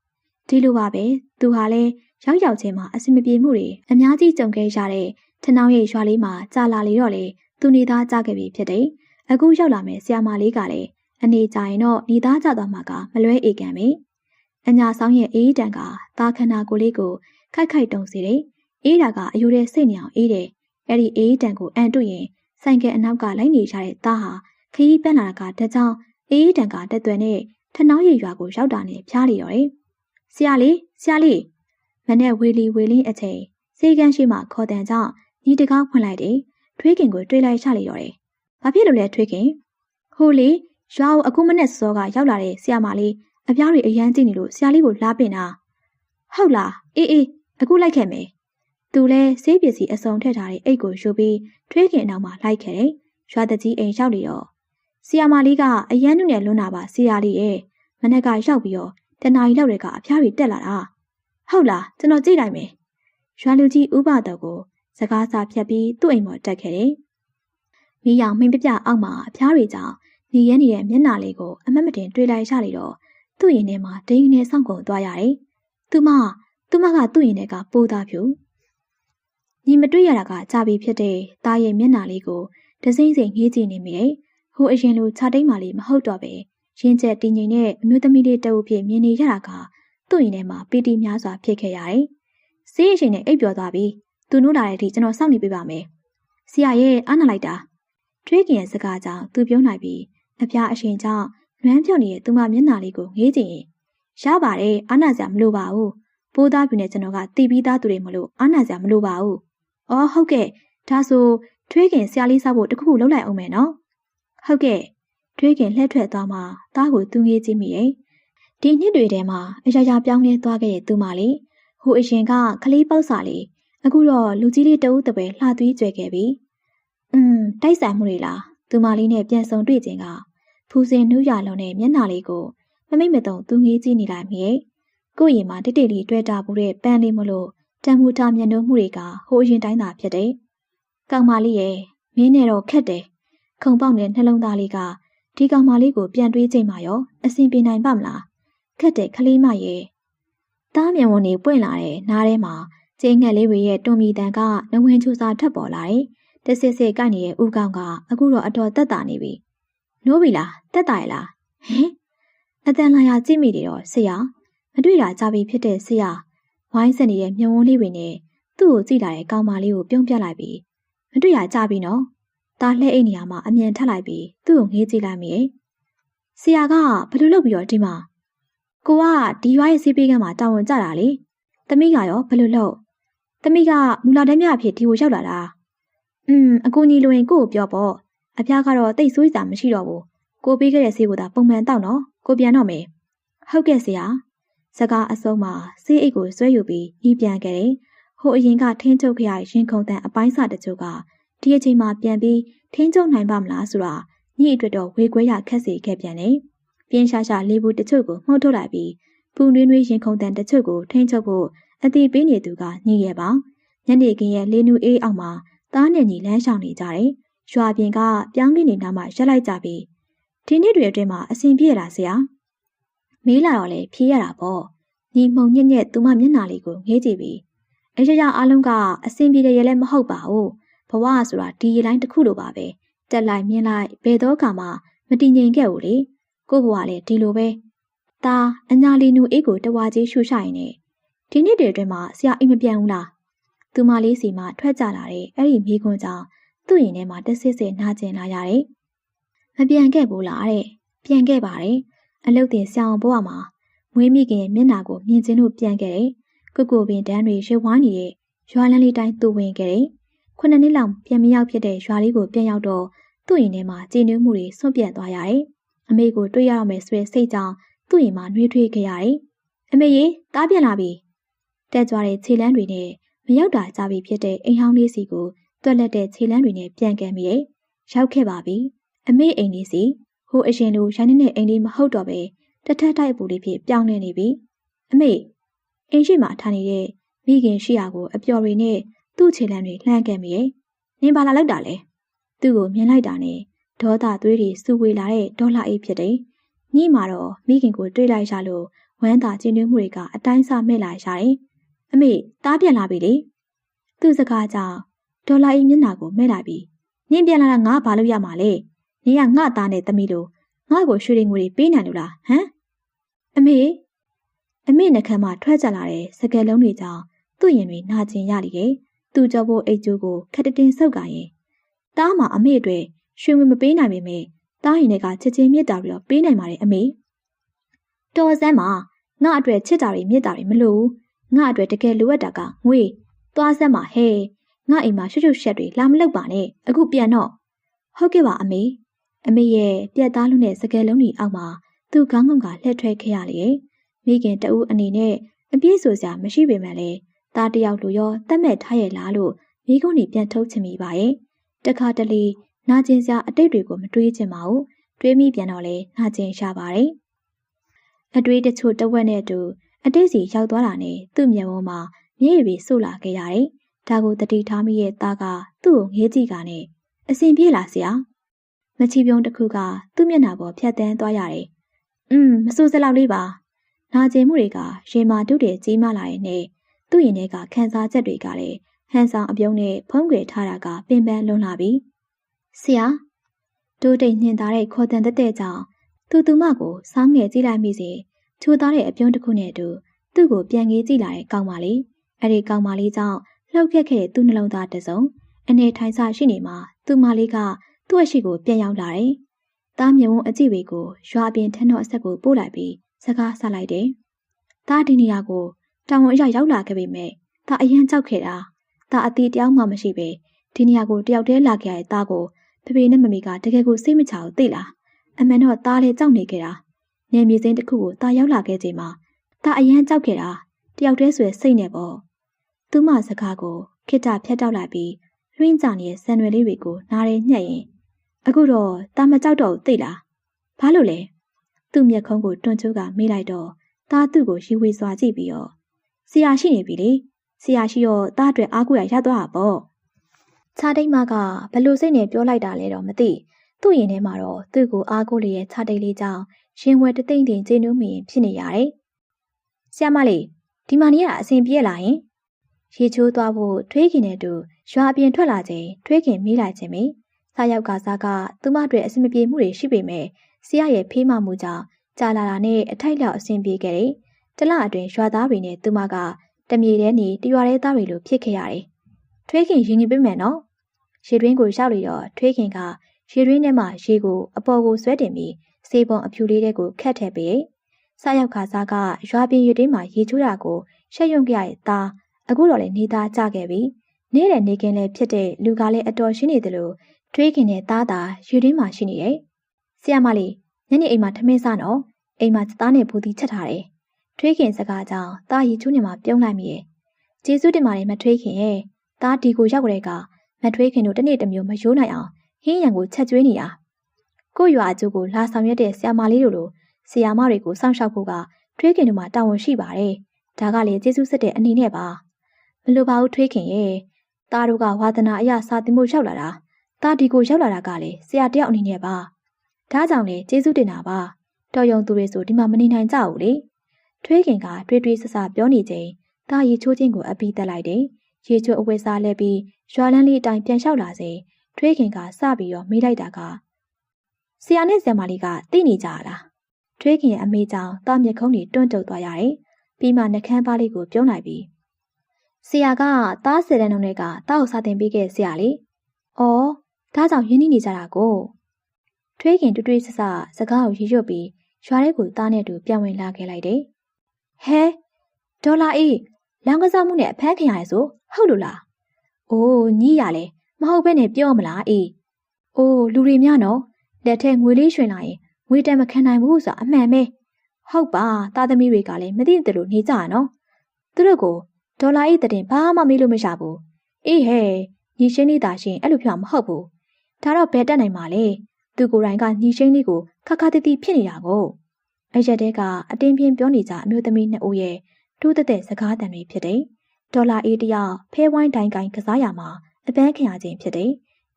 ဒီလိုပါပဲသူဟာလည်းရောက်ချင်းမှာအဆင်မပြေမှုတွေအများကြီးကြုံခဲ့ရတဲ့ထနောင်းရိပ်ရွာလေးမှာကြာလာလေတော့လေသူနေသားကြခဲ့ပြီဖြစ်တယ်အခုရောက်လာမယ်ဆရာမလေးကလည်းအနေကြရင်တော့နေသားကြသွားမှာကမလွဲဧကန်ပဲအညာဆောင်ရဲ့အေးတန်ကသားခန္ဓာကိုယ်လေးကိုခိုက်ခိုက်တုံစေတယ်အေးတာကအယူတဲ့စိတ်ညောင်အေးတယ်အဲ့ဒီအေးတန်ကိုအန်တွေ့ရင်ဆိုင်ကယ်အနောက်ကလိုက်နေရတဲ့သားဟာခရီးပန်းလာတာကတကြောင်အေးတန်ကတက်သွဲနဲ့ထနောင်းရိပ်ရွာကိုရောက်တာနဲ့ဖျားလေရောတယ်ဆရာလေးမနဲ့ဝေလီဝေလင်းအချိန်စေကန်းရှိမှခေါ်တန်ကြောင့်ညီတကားဖွင့်လိုက်တယ်ထွေးခင်ကိုတွေးလိုက်ချလေရောတယ်ဘာဖြစ်လို့လဲထွေးခင်ဟိုလေရွာကိုအခုမနဲ့စောကရောက်လာတဲ့ဆရာမလေးအပြားတွေအရန်ကြည့်နေလို့ဆရာလေးကိုလာပင်တာဟုတ်လားအေးအခုလိုက်ခဲ့မယ်သူလဲဆေးပစ္စည်းအစုံထည့်ထားတဲ့အိတ်ကိုယူပြီးထွေးခင်နောက်မှာလိုက်ခဲ့တယ်ရွာတကြီးအိမ်ရောက်လေတော့ဆရာမလေးကအရန်နုနဲ့လွန်းတာပါဆရာလေးရဲ့မနဲ့ကရောက်ပြီးတော့တနာရီလောက်တွေကအဖျားတွေတက်လာတာဟုတ်လားကျွန်တော်ကြည့်လိုက်မယ်ရွာလူကြီးဥပတော်ကိုစကားစာဖြတ်ပြီးသူ့အိမ်ပေါ်တက်ခဲ့တယ်မိယောင်မင်းပြပြအောက်မှာအဖျားတွေကြောင့်နေရနေတဲ့မျက်နှာလေးကိုအမတ်မတင်တွေးလိုက်ရလေတော့သူ့ရင်ထဲမှာဒိန်းနဲ့စောင့်ကုန်သွားရတယ်သူမကသူ့ရင်ထဲကပိုးသားဖြူညီမတွေ့ရတာကကြာပြီဖြစ်တဲ့သားရဲ့မျက်နှာလေးကိုတစိမ့်စိမ့်ငေးကြည့်နေမိတယ်ဟိုအရင်လိုခြာတိတ်မှလေးမဟုတ်တော့ပဲရင်ကျက်တည်ငြိမ်တဲ့အမျိုးသမီးလေးတအုပ်ဖြစ်မြင်နေရတာကသူ့ရင်ထဲမှာပီတိများစွာဖြစ်ခဲ့ရတယ်။ဆေးအရှင်နဲ့အိပ်ပျော်သွားပြီ။သူနိုးလာတဲ့အထိကျွန်တော်စောင့်နေပေးပါမယ်။ဆရာရဲ့အားနာလိုက်တာ။ထွေးခင်ရဲ့စကားကြောင့်သူပြုံးလိုက်ပြီးအပြားအရှင်ကြောင့်လွမ်းပြော့နေတဲ့သူမမျက်နှာလေးကိုငေးကြည့်ရင်ရပါတယ်အားနာစရာမလိုပါဘူး။ပိုးသားပြူနဲ့ကျွန်တော်ကတီးပြီးသားသူတွေမလို့အားနာစရာမလိုပါဘူး။အော်ဟုတ်ကဲ့ဒါဆိုထွေးခင်ဆရာလေးစားဖို့တခုခုလုပ်လိုက်အောင်မယ်နော်။ဟုတ်ကဲ့ထွေးခင်လှည့်ထွက်သွားမှသားကိုသူငေးကြည့်မိရဲ့ဒီနှစ်တွေထဲမှာအရာရာပြောင်းလဲသွားခဲ့တဲ့သူမလေးဟိုအရင်ကခလေးပေါက်စာလေးအခုတော့လူကြီးလေးတဦးတပယ်လှသွေးကြွယ်ခဲ့ပြီ တိုက်ဆိုင်မှုတွေလားသူမလေးနဲ့ပြန်ဆုံတွေ့ခြင်းကဖူးစင်နှူးရလုံးနဲ့မျက်နှာလေးကိုမမိတ်မတုံသူငေးကြည့်နေလိုက်မိရဲ့ကိုယ့်ရင်မှာတိတ်တိတ်လေးတွေ့တာဘူးတဲ့ပန်းလေးမလို့တန်မူတာမျက်နှာမှုတွေကဟိုအရင်တိုင်းသာဖြစ်တယ်ကောင်မလေးရဲ့မင်းနဲ့တော့ခက်တယ်ခုံပေါက်တဲ့နှလုံးသားလေးကဒီကောင်မလေးကိုပြန်တွေးချိန်မှရောအဆင်ပြေနိုင်ပါမလားခက်တဲ့ကလေးမရဲ့တားမြန်ဝန်နေပွင့်လာတဲ့နားထဲမှာကျင်းငှက်လေးတွေရဲ့တွန်မီတန်ကနဝင်ချူစာထပ်ပေါ်လာတယ်တဆစ်စစ်ကိုက်နေတဲ့ဦးကောင်ကအခုတော့အတော်တက်တာနေပြီနိုးပြီလားတက်တာရလားဟင်အတန်လာရကြည့်မိတယ်တော့ဆရာမတွေ့တာကြပြီဖြစ်တဲ့ဆရာဝိုင်းစက်နေတဲ့မြုံဝန်းလေးတွေနဲ့သူ့ကိုကြည့်လာတဲ့ကောင်မလေးကိုပြုံးပြလိုက်ပြီးမတွေ့ရကြပြီနော်တားလှဲအိတ်နေရမှာအမြန်ထပ်လိုက်ပြီးသူ့ကိုငေးကြည့်လိုက်မိရဲ့ဆရာကဘယ်လိုလုပ်ပြီးတော့ဒီမှာကိုကဒီရွာရဲ့ဆေးပေးကမ်းမှာတာဝန်ကျတာလေသမီးကရောဘယ်လိုလုပ်သမီးကမူလာတန်းမြအဖြစ်ဒီကိုရောက်လာတာအကူကြီးလိုရင်ကို့ကိုပြောပေါ့အဖျားကတော့တိတ်ဆိုးစရာမရှိတော့ဘူးကိုပေးခဲ့တဲ့ဆေးကိုသာပုံမှန်တောက်နော်ကိုပြန်တော့မယ်ဟုတ်ကဲ့ဆရာစကားအဆုံးမှာဆေးအိတ်ကိုဆွဲယူပြီးညီးပြန်ခဲ့တယ်ဟိုအရင်ကထင်းချုပ်ခရရင်ခုန်တန်အပိုင်းစာတချို့ကဒီအချိန်မှာပြန်ပြီးထင်းချုပ်နိုင်ပါမလားဆိုတာညီအတွက်တော့ဝေခွဲရခက်စေခဲ့ပြန်တယ်ပြင်းရှာရှာလေးဘူးတချို့ကိုမှုတ်ထုတ်လိုက်ပြီးပူနွေးနွေးရင်ခုန်တန်တချို့ကိုထင်းချုပ်ဖို့အတိပေးနေသူကညီရဲ့ပါညနေခင်းရဲ့လေးနူးအေးအောင်မှာသားနဲ့ညီလမ်းရှောင်နေကြတယ်ရွာပြင်ကပြောင်းကင်းနေနားမှာရက်လိုက်ကြပြီးဒီနေ့တွေအတွင်းမှာအဆင်ပြေလားဆရာမေးလာတော့လေဖြေရတာပေါ့ညီမှုံညက်ညက်သူမမျက်နှာလေးကိုငေးကြည့်ပြီးအရာရာအားလုံးကအဆင်ပြေတယ်ရလည်းမဟုတ်ပါဘူးဘဝဆိုတာဒီရေလိုင်းတစ်ခုလိုပါပဲတက်လိုက်မြင်လိုက်ဘယ်တော့မှမတည်ငြိမ်ခဲ့ဘူးလေကိုဘဝလည်းဒီလိုပဲဒါအညာလီနူအေးကိုတဝါကြီးရှူရှိုင်နေဒီနေ့တွေအတွင်းမှာဆရာအိမ်မပြန်ဘူးလားသူမလေးစီမှထွက်ကြလာတဲ့အဲ့ဒီမိခွန်းကြောင့်သူ့ရင်ထဲမှာတဆစ်စစ်နာကျင်လာရတယ်မပြန်ခဲ့ဘူးလားတဲ့ပြန်ခဲ့ပါတယ်အလုတ်တင်ဆရာအောင်ဘဝမှာမွေးမိခင်ရဲ့မျက်နှာကိုမြင်ချင်းလို့ပြန်ခဲ့တယ်ကိုကိုပင်တန်းတွေရွှေဝိုင်းနေတဲ့ရွာလန်းလေးတိုင်းသူ့ဝင်ခဲ့တယ်ခုနှစ်နှစ်လောက်ပြန်မရောက်ဖြစ်တဲ့ရွာလေးကိုပြန်ရောက်တော့သူ့ရင်ထဲမှာကြည်နူးမှုတွေစွန့်ပြန်သွားရတယ်အမေကိုတွေ့ရတော့မယ်ဆိုတဲ့စိတ်ကြောင့်သူ့ရင်မှာနှွေးထွေးခဲ့ရတယ်အမေရေတားပြန်လာပြီတက်ကြွတဲ့ခြေလမ်းတွေနဲ့မရောက်တာကြပြီဖြစ်တဲ့အိမ်ဟောင်းလေးစီကိုတွက်လက်တဲ့ခြေလမ်းတွေနဲ့ပြန်ကန်ပြီးရောက်ခဲ့ပါပြီအမေအိမ်လေးစီဟိုအရင်လိုရိုင်းနေတဲ့အိမ်လေးမဟုတ်တော့ပဲတထက်တိုက်အပူလေးဖြစ်ပြောင်းလဲနေပြီအမေအိမ်ရှိမှထားနေတဲ့မိခင်ရှိရာကိုအပျော်တွေနဲ့သူ့ခြေလမ်းတွေလှမ်းကန်ပြီးနင်ဘာလာလောက်တာလဲသူ့ကိုမြင်လိုက်တာနဲ့ဒေါသသွေးတွေစူဝေလာတဲ့ဒေါ်လာအိတ်ဖြစ်တယ်ညမှာတော့မိခင်ကိုတွေးလိုက်ရလို့ဝမ်းသာကျဉ်းနှွေးမှုတွေကအတိုင်းအဆမဲ့လာရတယ်အမေတားပြန်လာပြီလေသူ့စကားကြောင့်ဒေါ်လာအိတ်မျက်နှာကိုမဲ့လာပြီးနင်ပြန်လာတာငါဘာလို့ရမှာလဲနင်ကငါသားနဲ့သမီးလို့ငါ့ကိုရွှေတွေငွေတွေပေးနိုင်လို့လားဟမ်အမေနှခမ်းမှာထွက်ကြလာတဲ့စကယ်လုံးတွေကြောင့်သူ့ရင်တွေနာကျင်ရလိခဲ့သူ့ကြောဖို့အိတ်ကျိုးကိုခက်တင်ဆုပ်ကရင်တားမှာအမေအတွက်ရွှေငွေမပေးနိုင်ပေမဲ့တားရင်တွေကချစ်ချင်းမြတ်တာပြီးတော့ပေးနိုင်ပါတယ်အမေတော်စမ်းမှာငါအတွက်ချစ်တာတွေမြတ်တာတွေမလိုဘူးငါအတွက်တကယ်လိုအပ်တာကငွေသွားစမ်းမှာဟဲ့ငါအိမ်မှာရွှွှွှက်တွေလာမလောက်ပါနဲ့အခုပြန်တော့ဟုတ်ကဲ့ပါအမေရဲ့ပြက်သားလုံးနဲ့စကယ်လုံးကြီးအောက်မှာသူ့ခေါင်းငုံကလှည့်ထွက်ခဲ့ရလေမိခင်တဦးအနေနဲ့အပြည့်ဆိုစရာမရှိပေမဲ့လည်းသားတယောက်လိုရောတတ်မဲ့ထားရဲ့လားလို့မိကုန်းကြီးပြန်ထုတ်ချင်မိပါရဲ့တခါတလေနာကျင်စရာအတိတ်တွေကိုမတွေးချင်ပါဘူးတွေးမိပြန်တော့လဲနာကျင်ရှာပါတယ်အတွေးတချို့တဝက်နဲ့တူအတိတ်စီရောက်သွားတာနဲ့သူ့မျက်ဝန်းမှာမျက်ရည်တွေဆုတ်လာခဲ့ရတယ်ဒါကိုတတိထားမိရဲ့သားကသူ့ကိုငေးကြည့်ကနဲ့အဆင်ပြေလားဆရာမချီပြုံးတစ်ခုကသူ့မျက်နှာပေါ်ဖြတ်တန်းသွားရတယ်မစိုးစလောက်လေးပါနာကျင်မှုတွေကရေမာတုတွေကြီးမားလာတဲ့နဲ့သူ့ရင်ထဲကခံစားချက်တွေကလည်းဟန်ဆောင်အပြုံးနဲ့ဖုံးကွယ်ထားတာကပင်ပန်းလွန်လာပြီဆရာတိုးတိတ်ညင်သားတဲ့ခေါ်တန်တဲ့ကြောင့်သူမကိုစောင်းငယ်ကြည့်လိုက်မိစေချိုးသားတဲ့အပြုံးတစ်ခုနဲ့တူသူ့ကိုပြန်ငေးကြည့်လာတဲ့ကောင်မလေးအဲ့ဒီကောင်မလေးကြောင့်လှုပ်ခက်ခဲ့တဲ့သူ့နှလုံးသားတစုံအနေထိုင်ဆရှိနေမှာသူမလေးကသူ့အရှိကိုပြန်ရောက်လာတယ်။သားမြုံအကြည့်ဝေကိုရွာပြင်ထန်းတော်အဆက်ကိုပို့လိုက်ပြီးစကားဆက်လိုက်တယ်။သားဒီနေရာကိုတောင်ဝန်အရာရောက်လာခဲ့ပေမဲ့သားအရန်ကြောက်ခဲ့တာ။သားအတီးတယောက်မှမရှိပဲဒီနေရာကိုတယောက်တည်းလာခဲ့ရတဲ့သားကိုဖေဖေနဲ့မမေကတကယ်ကိုစိတ်မချဘူးသိလား။အမှန်တော့သားလည်းကြောက်နေခဲ့တာ။နေမြေစင်းတစ်ခုကိုသားရောက်လာခဲ့ချိန်မှာသားအရန်ကြောက်ခဲ့တာတယောက်တည်းဆိုရစိတ်နဲ့ပေါ့။သူမစကားကိုခိတ္တဖြတ်တောက်လိုက်ပြီး လွှင့်ကြနေတဲ့ဆန်ရွယ်လေးတွေကိုနားရဲညှက်ရင်အခုတော့တာမကြောက်တော့သိလားဘာလို့လဲသူ့မျက်ခုံးကိုတွန့်ချိုးကမေးလိုက်တော့တာသူ့ကိုရီဝေစွာကြည့်ပြီးတော့ဆရာရှိနေပြီလေဆရာရှိတော့တာအတွက်အားကိုးရရသွားတာပေါ့ခြားတိတ်မကဘလို့စိတ်နဲ့ပြောလိုက်တာလဲတော့မသိသူ့ရင်ထဲမှာတော့သူ့ကိုအားကိုးလေးရဲ့ခြားတိတ်လေးကြောင့်ရင်ဝယ်တသိမ့်သိမ့်ကျေနွမ်းမိရင်ဖြစ်နေရတယ်ဆရာမလေးဒီမှာနေရအဆင်ပြေလာရင်ရေချိုးသွားဖို့ထွေးခင်နဲ့တူရွာအပြင်ထွက်လာချိန်ထွေးခင်မေးလိုက်ခြင်းပဲစားရောက်ကစားကသူမအတွက်အဆင်မပြေမှုတွေရှိပေမဲ့ဆရာရဲ့ဖေးမမှုကြောင့်ကြာလာတာနဲ့အထိုက်လောက်အဆင်ပြေခဲ့တယ်တလအတွင်းရွာသားတွေနဲ့သူမကတမြေတဲနေတရွာတဲသားတွေလိုဖြစ်ခဲ့ရတယ်ထွေးခင်ရင်နေပေးမယ်နော်ရေတွင်းကိုရောက်လေတော့ထွေးခင်ကရေတွင်းထဲမှာရေကိုအပေါ်ကိုဆွဲတင်ပြီးစေပုံအဖြူလေးတွေကိုခတ်ထည့်ပေးစားရောက်ခါစားကရွာပြင်ရေတွင်းမှာရေချိုးတာကိုရှက်ရွံ့ကြရတဲ့သားအခုတော့လေနေသားကြခဲ့ပြီနေတဲ့နေကင်းလည်းဖြစ်တဲ့လူကလည်းအတော်ရှိနေတယ်လို့ထွေးခင်နဲ့သားသာရေတွင်းမှာရှိနေတယ်ဆရာမလေးညနေအိမ်မှာထမင်းစားနော်အိမ်မှာသားနဲ့ဘူးတီချက်ထားတယ်ထွေးခင်စကားကြောင့်သားရီချိုးနေမှာပြုံးလိုက်မိရဲ့ကျေးဇူးတင်ပါတယ်မထွေးခင်ရဲ့သားဒီကိုရောက်ကြတဲ့ကမထွေးခင်တို့တနေ့တစ်မျိုးမရိုးနိုင်အောင်ဟင်းရံကိုချက်ကျွေးနေတာကိုရွာအကျိုးကိုလာဆောင်ရွက်တဲ့ဆရာမလေးတို့လိုဆရာမတွေကိုစောင့်ရှောက်ဖို့ကထွေးခင်တို့မှာတာဝန်ရှိပါတယ်ဒါကလည်းကျေးဇူးစစ်တဲ့အနေနဲ့ပါမလိုပါဘူးထွေးခင်ရဲ့သားတို့ကဝါသနာအရစာသင်ဖို့ရောက်လာတာသားဒီကိုရောက်လာတာကလည်းဆရာတယောက်အနေနဲ့ပါဒါကြောင့်လေကျေးဇူးတင်တာပါတော်ရုံသူတွေဆိုဒီမှာမနေနိုင်ကြဘူးလေထွေးခင်ကတွေးတွေးဆဆပြောနေချိန်သားရေချိုးခြင်းကိုအပီးတက်လိုက်တယ်ရေချိုးအဝဲစားလဲပြီးရွာလန်းလေးအတိုင်းပြန်လျှောက်လာစေထွေးခင်ကစပြီးတော့မေးလိုက်တာကဆရာနဲ့ဆရာမလေးကသိနေကြလားထွေးခင်ရဲ့အမေကြောင့်သားမျက်ခုံးတွေတွန့်တုတ်သွားရတယ်ပြီးမှနှကန်းပါးလေးကိုပြုံးလိုက်ပြီးဆရာကသား10တန်းလုံးတွေကသားကိုစာသင်ပေးခဲ့ဆရာလေ။အော်ဒါကြောင့်ရင်းနှီးနေကြတာကိုထွေးခင်တွေးတွေးဆဆစကားကိုရီရွတ်ပြီးရွာထဲကိုသားနဲ့တူပြန်ဝင်လာခဲ့လိုက်တယ်။ဟဲဒေါ်လာအေးလောင်ကစားမှုနဲ့အဖမ်းခံရတယ်ဆိုဟုတ်လို့လား။အိုးညီးရလဲမဟုတ်ဘဲနဲ့ပြောမလားအေး။အိုးလူတွေများနော်လက်ထဲငွေလေးရွှင်လာရင်ငွေတန်မခံနိုင်ဘူးဆိုတာအမှန်ပဲ။ဟုတ်ပါသားသမီးတွေကလည်းမသိတယ်လို့နေကြရနော်။သူတို့ကိုဒေါ်လာအေးတဲ့ဘာမှမေးလို့မရဘူးအေးဟဲ့ညီရှင်းလေးသာရှင်အဲ့လိုပြောမဟုတ်ဘူးဒါတော့ဘယ်တက်နိုင်မှာလဲသူကိုယ်တိုင်ကညီရှင်းလေးကိုခါခါတီတီဖြစ်နေတာကိုအရက်တဲကအတင်းပြင်းပြောနေကြအမျိုးသမီးနှစ်ဦးရဲ့တိုးတဲ့စကားတန်တွေဖြစ်တယ်ဒေါ်လာအေးတယောက်ဖဲဝိုင်းတိုင်းကိုင်းကစားရမှာအပန်းခံရခြင်းဖြစ်တယ်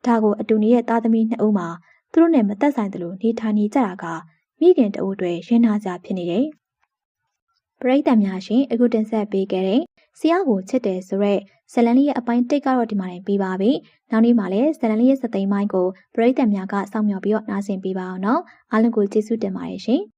ဒါကိုအတူနေတဲ့သားသမီးနှစ်ဦးမှာသူတို့နဲ့မသက်ဆိုင်သလိုနေထိုင်နေကြတာကမိခင်တအုပ်တွေရင်နာကြဖြစ်နေတယ်ပရိသတ်များရှင်အခုတင်ဆက်ပေးခဲ့တဲ့ဆရာကိုချစ်တယ်ဆိုရက်ဇလန်လေးရဲ့အပိုင်း1ကတော့ဒီမှာနေပြီးပါပြီ။နောက်နေ့မှာလည်းဇလန်လေးရဲ့စသိမ်းပိုင်းကိုပရိသတ်များကစောင့်မျှော်ပြီးတော့နားဆင်ပေးပါအောင်နော်။အားလုံးကိုကျေးဇူးတင်ပါတယ်ရှင်။